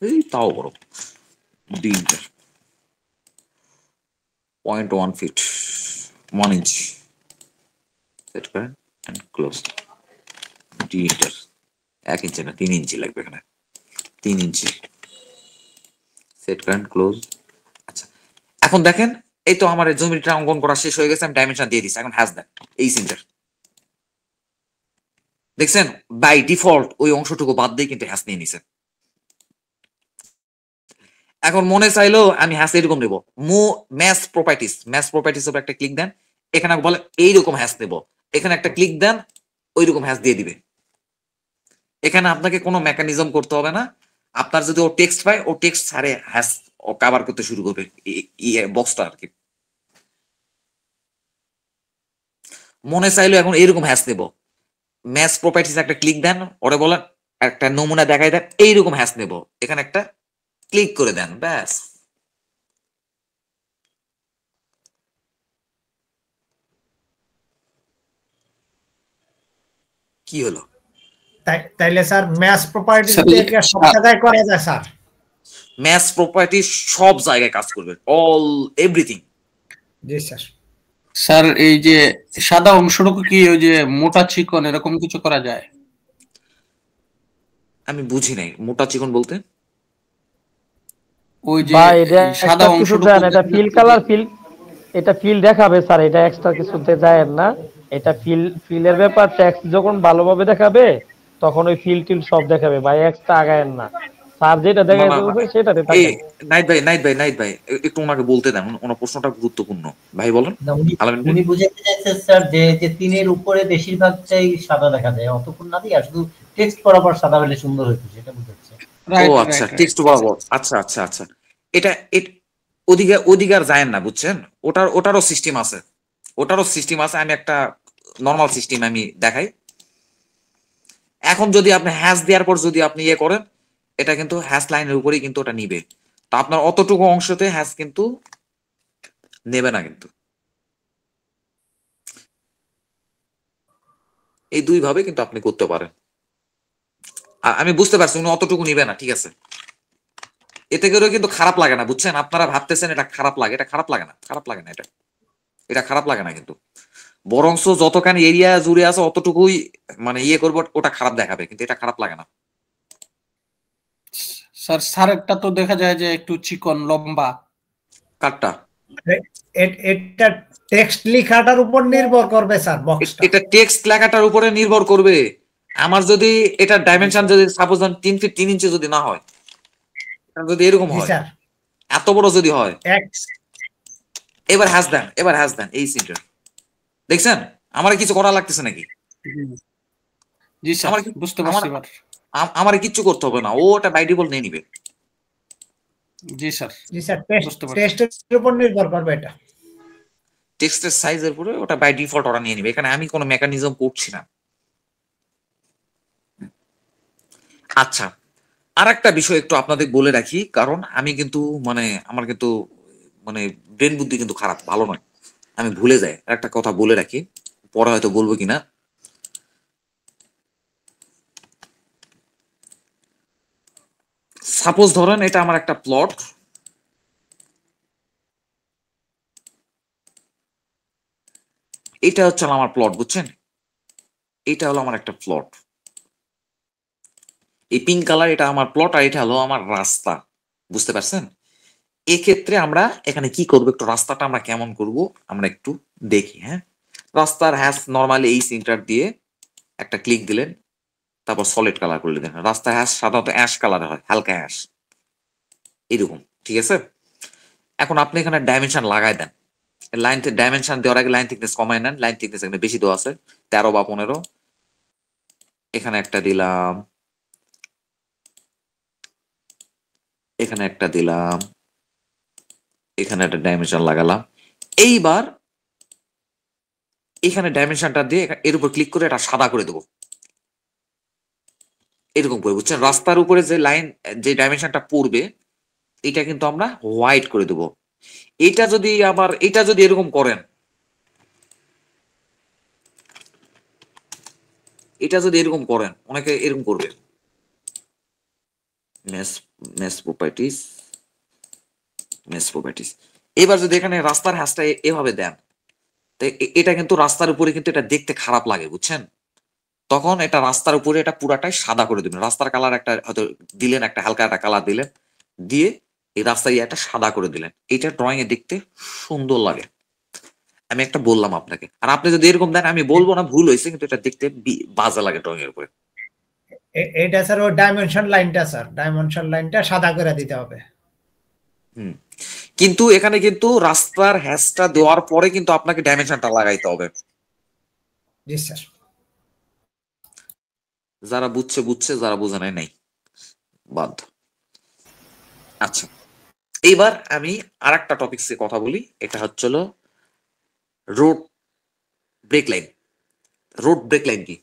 এই তাও বড় ডিনটা 0.1 ফিট 1 ইঞ্চ। সেট করেন এন্ড ক্লোজ। ডিনটা 1 ইঞ্চি না 3 ইঞ্চি লাগবে, এখানে 3 ইঞ্চি। সেট করেন ক্লোজ। আচ্ছা এখন দেখেন এই তো আমার জমিটা অঙ্কন করা শেষ হয়ে গেছে, আমি ডাইমেনশন দিয়ে দিচ্ছি। এখন হ্যাশ দেন এই সিনটার, দেখছেন বাই ডিফল্ট ওই অংশটুকু বাদ দিয়ে কিন্তু হ্যাশ নিয়ে নিছে। এখন মনে চাইলো আমি হ্যাশ এরকম নেবো, ম্যাথ প্রপার্টিস উপর একটা ক্লিক দেন, এখানে বলে এইরকম হ্যাশ নেবো, এখানে একটা ক্লিক দেন ওইরকম হ্যাশ দিয়ে দিবে। এখানে আপনাকে কোনো মেকানিজম করতে হবে না। আপনার যদি ও টেক্সট পায়, ও টেক্সট ছাড়ে হ্যাশ ও কভার করতে শুরু করবে বক্সটা আর কি। মনে চাইলো এখন এইরকম হ্যাশ নেবো, ম্যাথ প্রপার্টিস একটা ক্লিক দেন, ওরে বলেন একটা নমুনা দেখাই দেন এইরকম হ্যাশ নেবো, এখানে একটা ক্লিক করে দেন, ব্যাস। কি হলো? তাইলে স্যার ম্যাথ প্রপার্টিস থেকে সব জায়গায় করা যায় স্যার? ম্যাথ প্রপার্টিস সব জায়গায় কাজ করবে, অল এভরিথিং। জি স্যার। স্যার এই যে সাদা অংশটুকু কি ওই যে মোটা চিকন এরকম কিছু করা যায়? আমি বুঝি নাই মোটা চিকন বলতে। ওই যে সাদা অংশটুকু এটা এটা ফিল দেখাবে স্যার, এটা এক্সট্রা কিছুতে যায় না। এটা ফিলের ব্যাপার, টেক্সট যখন ভালোভাবে দেখাবে তখন ওই ফিল সব দেখাবে ভাই, এক্সট্রা আগায় না। স্যার যেটা দেখাইতে বলছে সেটাতে থাকেন। নাইট ভাই একটু ওনাকে বলতে দেন, ওনার প্রশ্নটা গুরুত্বপূর্ণ ভাই, বলেন। উনি বুঝাতে চাইছেন স্যার যে 3 উপরে বেশিরভাগটাই সাদা দেখা যায়, অতক্ষণ না দিয়ে শুধু টেক্সট বরাবর সাদা হলে সুন্দর হতো, সেটা বুঝাচ্ছে। ও আচ্ছা টেক্সট বরাবর, আচ্ছা এটা অধিকার যায় না, বুঝছেন? ওটারও সিস্টেম আছে, আমি একটা নরমাল সিস্টেম আমি দেখাই। এখন যদি আপনি হ্যাশ দেওয়ার পর যদি আপনি করেন, এটা কিন্তু হ্যাশ লাইনের উপরেই কিন্তু ওটা নিবে। তা আপনার অতটুকু অংশতে হ্যাশ কিন্তু নেবে না। কিন্তু এই দুই ভাবে কিন্তু আপনি করতে পারেন। আমি বুঝতে পারছি উনি অতটুকু নিবে না, ঠিক আছে। এতে করে কিন্তু খারাপ লাগে না, বুঝছেন? আপনারা ভাবতেছেন এটা খারাপ লাগে, এটা খারাপ লাগে না, এটা খারাপ লাগে না কিন্তু বরংস যতখানি এরিয়া জুড়ে আছে অতটুকুই মানে করবো, ওটা খারাপ দেখাবে, কিন্তু এটা খারাপ লাগে না। স্যার সারেরটা তো দেখা যায় যে একটু চিকন লম্বা। কাটটা এটা টেক্সট লেখাটার উপর নির্ভর করবে স্যার, বক্সটা এটা টেক্সট লেখাটার উপরে নির্ভর করবে। আমার যদি এটা ডাইমেনশন যদি সাপোজ 3 ফিট 3 ইঞ্চি যদি না হয়, যদি এরকম হয়, এত বড় যদি হয়, এবার হ্যাশ দেন এই সিনটা, দেখছেন আমার কিছু করা লাগতেছে নাকি? জি স্যার, আমার বুঝতে পারছি এবার। আমার কিচ্ছু করতে হবে না, ও ওটা বাই ডিফল্ট নিয়ে নিবে। জি স্যার, জি স্যার, বুঝতে পারছি। টেস্টের উপর নির্ভর করবে এটা। টেক্সটের সাইজের উপরে ওটা বাই ডিফল্ট ওরা নিয়ে নিবে, এখানে আমি কোনো মেকানিজম করছি না। আচ্ছা, আর একটা বিষয় একটু আপনাদের বলে রাখি, কারণ আমি কিন্তু মানে আমার কিন্তু মানে ব্রেন বুদ্ধি কিন্তু খারাপ, ভালো নয়, আমি ভুলে যাই। আর একটা কথা বলে রাখি, পরে হয়তো বলবো কিনা। সাপোজ ধরেন এটা আমার একটা প্লট, এটা হচ্ছে আমার প্লট, বুঝছেন? এটা হলো আমার একটা প্লট, এই পিঙ্ক কালার এটা আমার প্লট, আর এটা হলো আমার রাস্তা, বুঝতে পারছেন? এক্ষেত্রে আমরা এখানে কি করবো, একটু রাস্তাটা আমরা কেমন করব আমরা একটু দেখি। হ্যাঁ, রাস্তার হ্যাশ নর্মালি এই সিনটার দিয়ে একটা ক্লিক দিলেন, তারপর সলিড কালার করে দিলেন। রাস্তার হ্যাশ সাধারণত অ্যাশ কালার হয়, হালকা অ্যাশ এরকম, ঠিক আছে? এখন আপনি এখানে ডাইমেনশন লাগাই দেন, লাইন ডাইমেনশন দেওয়ার আগে লাইন থিকনেস কমাই নেন, লাইন থিকনেস এখানে বেশি দেওয়া আছে 13 বা 15, এখানে একটা দিলাম, এখানে একটা দিলাম, এখানে একটা ডাইমেনশন লাগালাম। এইবার এখানে ডাইমেনশনটা দিয়ে এর উপর ক্লিক করে এটা সাদা করে দেবো, এরকম করে, বুঝছেন? রাস্তার উপরে যে লাইন যে ডাইমেনশনটা পড়বে এটা কিন্তু আমরা হোয়াইট করে দেবো। এটা যদি আবার এটা যদি এরকম করেন, এটা যদি এরকম করেন, অনেকে এরকম করবে, মেস প্রপার্টিস। এবার যদি এখানে রাস্তার হ্যাশটা এভাবে দেন, তো এটা কিন্তু রাস্তার উপরে কিন্তু এটা দেখতে খারাপ লাগে, বুঝছেন? তখন এটা রাস্তার উপরে এটা পুরাটাই সাদা করে দিবেন, রাস্তার কালার একটা হয়তো দিলেন, একটা হালকা একটা কালার দিলেন, দিয়ে এই রাস্তায় একটা সাদা করে দিলেন, এটা ড্রয়িং এ দেখতে সুন্দর লাগে। আমি একটা বললাম আপনাকে, আর আপনি যদি এরকম দেন আমি বলবো না ভুল হয়েছে, কিন্তু এটা দেখতে বাজে লাগে ড্রয়িং এর উপরে। এটা স্যার ওই ডাইমেনশন লাইনটা সাদা করে দিতে হবে। কিন্তু এখানে কিন্তু রাস্তার হ্যাশটা দেওয়ার পরে কিন্তু আপনাকে ডাইমেনশনটা লাগাইতে হবে। জি স্যার। যারা বুঝছে, যারা বোঝে নাই বাদ। আচ্ছা, এইবার আমি আর একটা টপিকসে কথা বলি, এটা হচ্ছিল road break line. Road break line কি?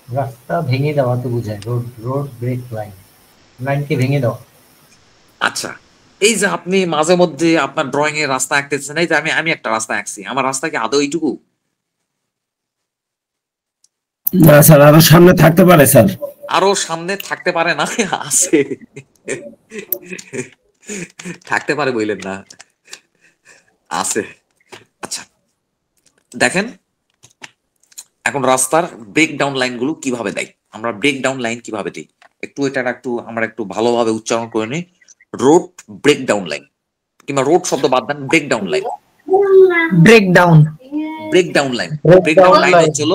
রাস্তা ভেঙে দেওয়া তো বোঝায়, রোড ব্রেক লাইনকে ভেঙে দেওয়া। আচ্ছা, এই যে আপনি মাঝে মধ্যে আপনার ড্রয়িং এর রাস্তা আঁকতেছেন, এই যে আমি একটা রাস্তা আঁকছি, আমার রাস্তা কি আদৌ এইটুকু? না স্যার, আরো সামনে থাকতে পারে স্যার। আরো সামনে থাকতে পারে না, আছে, থাকতে পারে বললেন না, আছে। আচ্ছা দেখেন, এখন রাস্তার ব্রেকডাউন লাইন গুলো কিভাবে দেয়, আমরা ব্রেকডাউন লাইন কিভাবে দিই, এটা আমরা একটু ভালোভাবে উচ্চারণ করে নিই। রোড ব্রেকডাউন লাইন, কিংবা রোড শব্দ বাদ দেন, ব্রেকডাউন লাইন। ব্রেকডাউন লাইন হচ্ছিল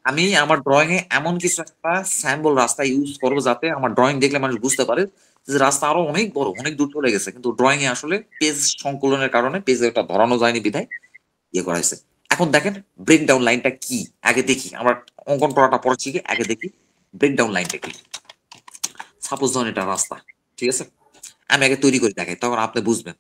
আমি আমার ড্রয়িং এ এমন কিছু একটা স্যাম্পল রাস্তা ইউজ করবো যাতে আমার ড্রয়িং দেখলে মানুষ বুঝতে পারে যে রাস্তা আরো অনেক বড়, অনেক দূর চলে গেছে, কিন্তু ড্রয়িং এ আসলে পেজ সংকলনের কারণে পেজে ওটা ধরানো যায়নি বিধায় ইয়ে করা হয়েছে। এখন দেখেন ব্রেকডাউন লাইনটা কি, আগে দেখি, আমরা অঙ্কন করাটা পরে শিখে আগে দেখি ব্রেকডাউন লাইনটা কি। সাপোজ ধরুন এটা রাস্তা, ঠিক আছে, আমি আগে তৈরি করে দেখাই, তখন আপনি বুঝবেন।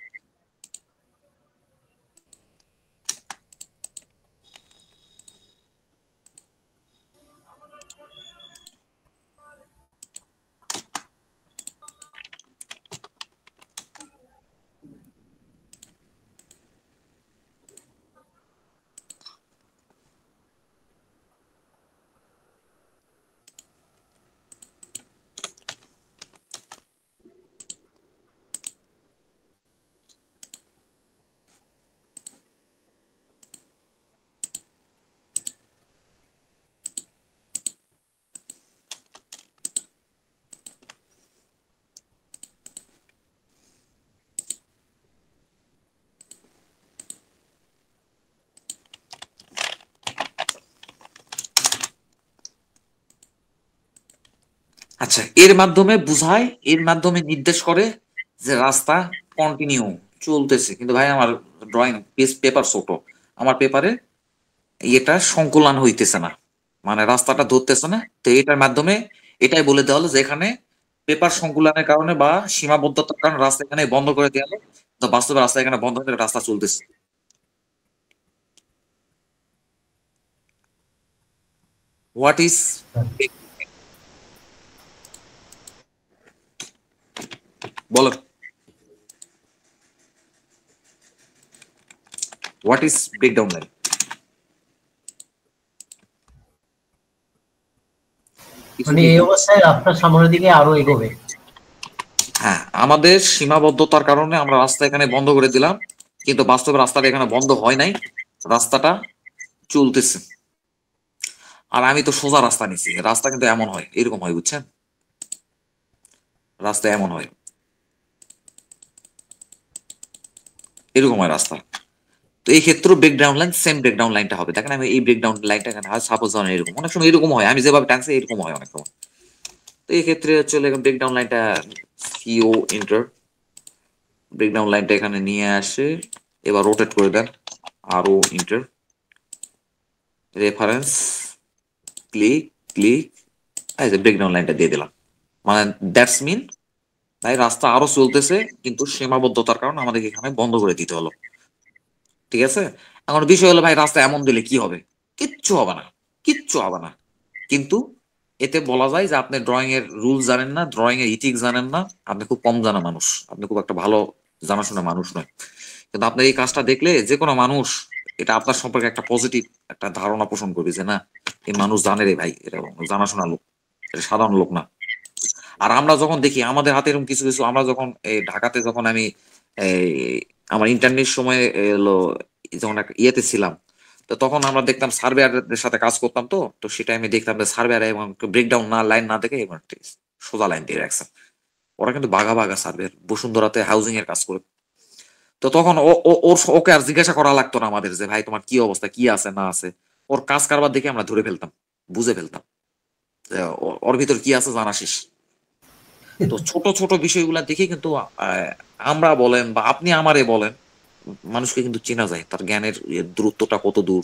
আচ্ছা, এর মাধ্যমে বুঝায়, এর মাধ্যমে নির্দেশ করে যে রাস্তা কন্টিনিউ চলতেছে, কিন্তু ভাই আমার ড্রয়িং পেপার ছোট, আমার পেপারে এটা সংকুলান হইতেছে না, মানে রাস্তাটা ধরতেছে না। তো এটার মাধ্যমে এটাই বলে দেওয়া হলো যে এখানে পেপার সংকুলানের কারণে বা সীমাবদ্ধতার কারণে রাস্তা এখানে বন্ধ করে দেওয়া হলো। তো বাস্তবে রাস্তা এখানে বন্ধ হয়ে রাস্তা চলতেছে। হোয়াট ইজ বলো, হোয়াট ইজ ব্রেকডাউন লাইন? মানে এই অবস্থায় রাস্তা সামনের দিকে আরো এগোবে। হ্যাঁ, আমাদের সীমাবদ্ধতার কারণে আমরা রাস্তা এখানে বন্ধ করে দিলাম, কিন্তু বাস্তবে রাস্তাটা এখানে বন্ধ হয় নাই, রাস্তাটা চলতেছে। আর আমি তো সোজা রাস্তা নিছি, রাস্তা কিন্তু এমন হয়, এরকম হয়, বুঝছেন? রাস্তা এমন হয়, এরকম হয় রাস্তা। তো এই ক্ষেত্রে ব্রেকডাউন লাইন সেম ব্রেকডাউন লাইনটা হবে। দেখেন আমি এই ব্রেকডাউন লাইনটা এখানে হয়, সাপোজ ধরেন এরকম, অনেক সময় এরকম হয়, আমি যেভাবে টানছি এরকম হয় অনেক সময়। তো এই ক্ষেত্রে চলে ব্রেকডাউন লাইনটা সিও ইন্টার, ব্রেকডাউন লাইনটা এখানে নিয়ে আসে, এবার রোটেট করে দেন আরও ইন্টার, রেফারেন্স ক্লিক ক্লিক, এই যে ব্রেকডাউন লাইনটা দিয়ে দিলাম। মানে দ্যাটস মিন তাই রাস্তা আরো চলতেছে, কিন্তু সীমাবদ্ধতার কারণে আমাদেরকে এখানে বন্ধ করে দিতে হলো। ঠিক আছে, এখন বিষয় হলো ভাই রাস্তা এমন দিলে কি হবে? কিচ্ছু হবে না, কিচ্ছু হবে না। কিন্তু এতে বলা যায় যে আপনি ড্রয়িং এর রুল জানেন না, ড্রয়িং এর ইথিক্স জানেন না, আপনি খুব কম জানা মানুষ, আপনি খুব একটা ভালো জানাশোনা মানুষ নয়। কিন্তু আপনার এই কাজটা দেখলে যে কোনো মানুষ এটা আপনার সম্পর্কে একটা পজিটিভ একটা ধারণা পোষণ করবে যে না, এই মানুষ জানে রে ভাই, এটা জানাশোনা লোক, এটা সাধারণ লোক না। আর আমরা যখন দেখি আমাদের হাতে এরকম কিছু কিছু, আমরা যখন এই ঢাকাতে যখন আমি এই আমার ইন্টারনেট সময় এলো, যখন একটা ইয়েতে ছিলাম, তো তখন আমরা দেখতাম সার্ভেয়ারদের সাথে কাজ করতাম। তো তো সেটা আমি দেখতাম যে সার্ভেয়ার এবং ব্রেকডাউন না লাইন না দেখে এবার সোজা লাইন দিয়ে রাখছে। ওরা কিন্তু বাঘা বাঘা সার্ভেয়ার, বসুন্ধরাতে হাউজিং এর কাজ করে। তো তখন ওকে আর জিজ্ঞাসা করা লাগতো না আমাদের যে ভাই তোমার কি অবস্থা, কি আছে না আছে। ওর কাজ কারবার দেখে আমরা ধরে ফেলতাম, বুঝে ফেলতাম ওর ভিতর কি আছে জানা শেষ। তো ছোট ছোট বিষয়গুলা দেখে কিন্তু আমরা বলেন বা আপনি আমারে বলেন, মানুষকে কিন্তু চেনা যায়, তার জ্ঞানের দূরত্বটা কত দূর,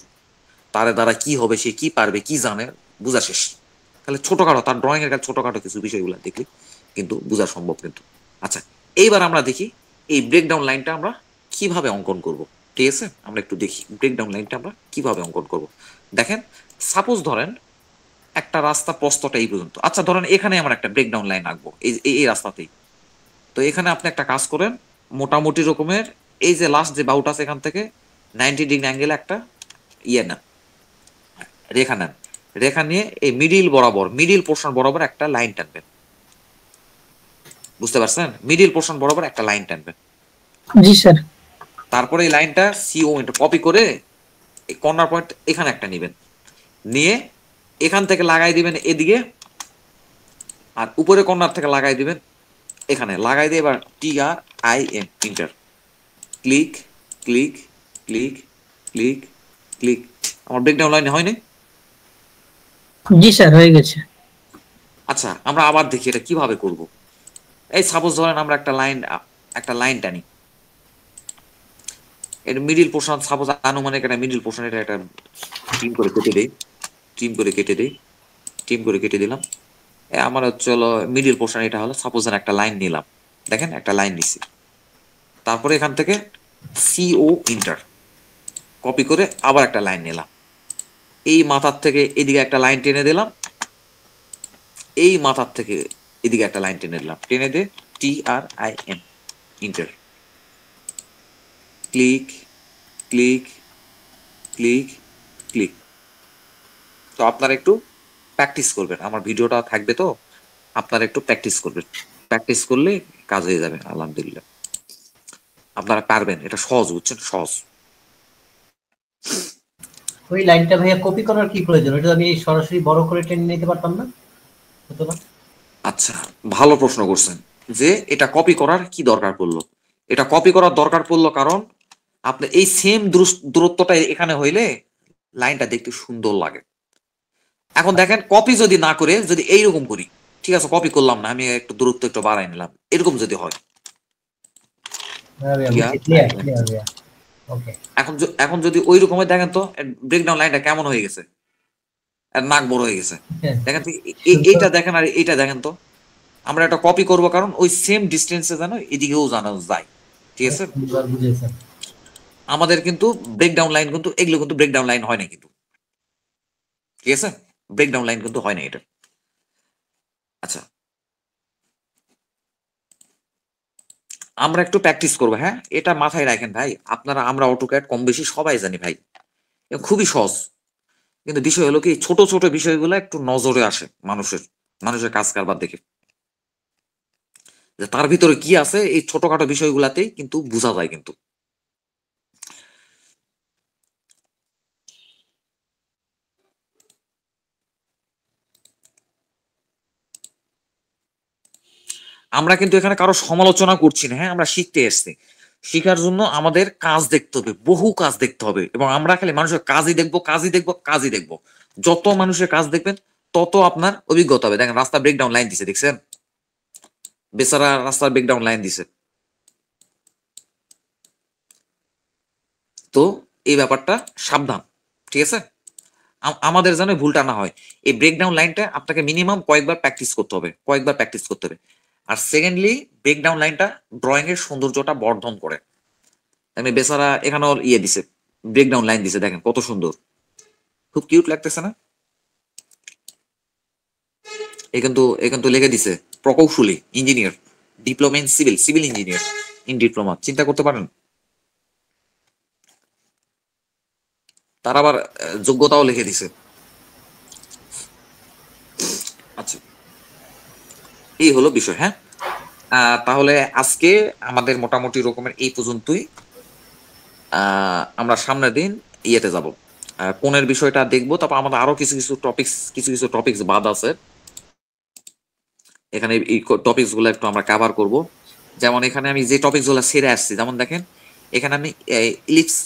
তার দ্বারা কি হবে, সে কি পারবে, কি জানে, বোঝা শেষ। তাহলে ছোটখাটো তার ড্রয়িং এর কাছে ছোটখাটো কিছু বিষয়গুলো দেখলে কিন্তু বোঝা সম্ভব কিন্তু। আচ্ছা, এইবার আমরা দেখি এই ব্রেকডাউন লাইনটা আমরা কিভাবে অঙ্কন করব। ঠিক আছে, আমরা একটু দেখি ব্রেকডাউন লাইনটা আমরা কিভাবে অঙ্কন করব। দেখেন, সাপোজ ধরেন একটা রাস্তা প্রস্থটা এই পর্যন্ত। আচ্ছা ধরেন এখানে আমরা একটা ব্রেকডাউন লাইন আঁকবো এই রাস্তাতেই। তো এখানে আপনি একটা কাজ করেন, মোটামুটি রকমের এই যে লাস্ট যে বাউটা আছে এখান থেকে 90 ডিগ্রি অ্যাঙ্গেলে একটা ইয়ে নেন, রেখা নেন। রেখা নিয়ে এই মিডিল পোর্শন বরাবর একটা লাইন টানবেন। বুঝতে পারছেন? মিডিল পোর্শন বরাবর একটা লাইন টানবেন। জি স্যার। তারপরে এই লাইনটা সিও কপি করে এই কর্নার পয়েন্ট এখানে একটা নেবেন, নিয়ে এখান থেকে লাগাই দিবেন এদিকে, আর উপরে কর্নার থেকে লাগাই দিবেন এখানে, লাগাই দিয়ে এবার TRIM inter, click click click click click. আমার ব্রেকডাউন লাইনে হয়নি? জি স্যার, হয়ে গেছে। আচ্ছা, আমরা আবার দেখি এটা কিভাবে করব। এই সাপোজ ধরেন আমরা একটা লাইন টানি, এটা মিডিল পোর্শন, সাপোজ আনুমানিক একটা মিডিল পোর্শন, এটা একটা টিম করে কেটে দেই, টিম করে কেটে দেই, টিম করে কেটে দিলাম। আমার চলো মিডিল পোর্শন এটা হলো, সাপোজ একটা লাইন নিলাম, দেখেন একটা লাইন নিছি। তারপরে এখান থেকে সিও ইন্টার কপি করে আবার একটা লাইন নিলাম, এই মাথার থেকে এদিকে একটা লাইন টেনে দিলাম, এই মাথার থেকে এদিকে একটা লাইন টেনে দিলাম, টেনে দিয়ে TRIM inter, click click click click. তো আপনারা একটু প্র্যাকটিস করবেন, আমার ভিডিওটা থাকবে, তো আপনারা একটু প্র্যাকটিস করবেন, প্র্যাকটিস করলে কাজ হয়ে যাবে আলহামদুলিল্লাহ, আপনারা পারবেন, এটা সহজ, বুঝছেন, সহজ। ওই লাইনটা ভাইয়া কপি করার কি প্রয়োজন? ওটা আমি সরাসরি বড় করে টেনে নিতে পারতাম না? হতো না? আচ্ছা, ভালো প্রশ্ন করছেন যে এটা কপি করার কি দরকার পড়লো। এটা কপি করার দরকার পড়লো কারণ আপনি এই সেম দূরত্বটা এখানে হইলে লাইনটা দেখতে সুন্দর লাগে। এখন দেখেন, কপি যদি না করে যদি এইরকম করি, ঠিক আছে কপি করলাম না, আমি একটু দূরত্ব একটু বাড়াই নিলাম, এরকম যদি হয়, ওকে এখন যদি ওই রকমের দেখেন তো ব্রেকডাউন লাইনটা কেমন হয়ে গেছে, আর নাক বড় হয়ে গেছে। দেখেন তো এইটা দেখেন আর এইটা দেখেন তো, আমরা একটা কপি করব কারণ ওই সেম ডিস্টেন্সে যেন এদিকেও জানা যায়। ঠিক আছে, আমাদের কিন্তু ব্রেকডাউন লাইন কিন্তু এগুলো কিন্তু ব্রেকডাউন লাইন হয় না কিন্তু, ঠিক আছে, ব্রেকডাউন লাইন কিন্তু হয় না এটা। আচ্ছা, আমরা একটু প্র্যাকটিস করবো, হ্যাঁ, এটা মাথায় রাখেন ভাই। আপনারা আমরা অটোক্যাড কম বেশি সবাই জানি ভাই, খুবই সহজ। কিন্তু বিষয় হলো কি, ছোট ছোট বিষয়গুলো একটু নজরে আসে মানুষের কাজ কারবার দেখে, যে তার ভিতরে কি আছে এই ছোটখাটো বিষয়গুলাতেই কিন্তু বোঝা যায়। কিন্তু আমরা কিন্তু এখানে কারো সমালোচনা করছি না, হ্যাঁ, আমরা শিখতে এসছি। শিখার জন্য আমাদের কাজ দেখতে হবে, বহু কাজ দেখতে হবে, এবং আমরা খালি মানুষের কাজই দেখবো, কাজই দেখবো, কাজই দেখবো। যত মানুষের কাজ দেখবেন তত আপনার অভিজ্ঞতা হবে। দেখেন রাস্তা ব্রেকডাউন লাইন দিছে, দেখছেন, বেচারা রাস্তার ব্রেকডাউন লাইন দিছে। তো এই ব্যাপারটা সাবধান, ঠিক আছে, আমাদের যেন ভুলটা না হয়। এই ব্রেকডাউন লাইনটা আপনাকে মিনিমাম কয়েকবার প্র্যাকটিস করতে হবে, আর সেকেন্ডলি ব্রেকডাউন লাইনটা ড্রয়িং এর সৌন্দর্যটা বর্ধন করে। বেচারা এখানেও দিছে, ব্রেকডাউন লাইন দিছে, দেখেন কত সুন্দর, খুব কিউট লাগতেছে না? কিন্তু লিখে দিছে প্রকৌশলী engineer, diploma in civil engineer in diploma. চিন্তা করতে পারেন, তার আবার যোগ্যতাও লিখে দিছে। আচ্ছা, এই হলো বিষয়। হ্যাঁ, তাহলে আজকে আমাদের মোটামুটি রকমের এই পর্যন্তই। আমরা সামনের দিন ইয়েতে যাব, কোণের বিষয়টা দেখবো। তারপর আমাদের আরো কিছু কিছু টপিকস বাদ আছে, এখানে এই টপিকস গুলো একটু আমরা কভার করব। যেমন এখানে আমি যে টপিকস গুলো ছেড়ে আসছি, যেমন দেখেন এখানে আমি ইলিপস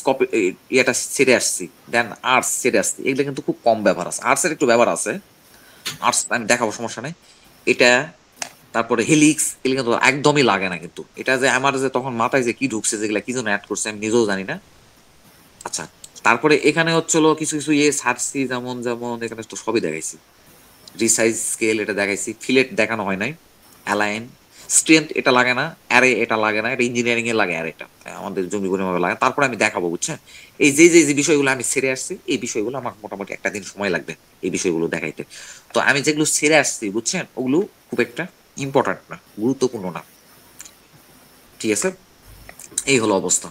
এটা ছেড়ে আসছি, দেন আর্টস ছেড়ে আসছি। এগুলো কিন্তু খুব কম ব্যবহার আছে, আর্টসের একটু ব্যবহার আছে, আর্টস আমি দেখাবো, সমস্যা নেই। এটা তারপরে হেলিক্স, এগুলো কিন্তু একদমই লাগে না। কিন্তু এটা যে আমার যে তখন মাথায় যে কি ঢুকছে, যেগুলা কি জন্য অ্যাড করছে আমি নিজেও জানি না। আচ্ছা, তারপরে এখানে হচ্ছিল কিছু ছাড়ছি, যেমন এখানে তো সবই দেখাইছি। রিসাইজ স্কেল এটা দেখাইছি, ফিলেট দেখানো হয় নাই, অ্যালাইন স্ট্রেংথ এটা লাগে না, অ্যারে এটা লাগে না, এটা ইঞ্জিনিয়ারিং এ লাগে, আর এটা আমাদের জমি ভাবে লাগে। তারপরে আমি দেখাবো, বুঝছেন, এই যে বিষয়গুলো আমি ছেড়ে আসছি, এই বিষয়গুলো আমার মোটামুটি একটা দিন সময় লাগবে এই বিষয়গুলো দেখাইতে। তো আমি যেগুলো ছেড়ে আসছি, বুঝছেন, ওগুলো খুব একটা ইম্পর্টেন্ট না, গুরুত্বপূর্ণ না। ঠিক আছে, এই হলো অবস্থা।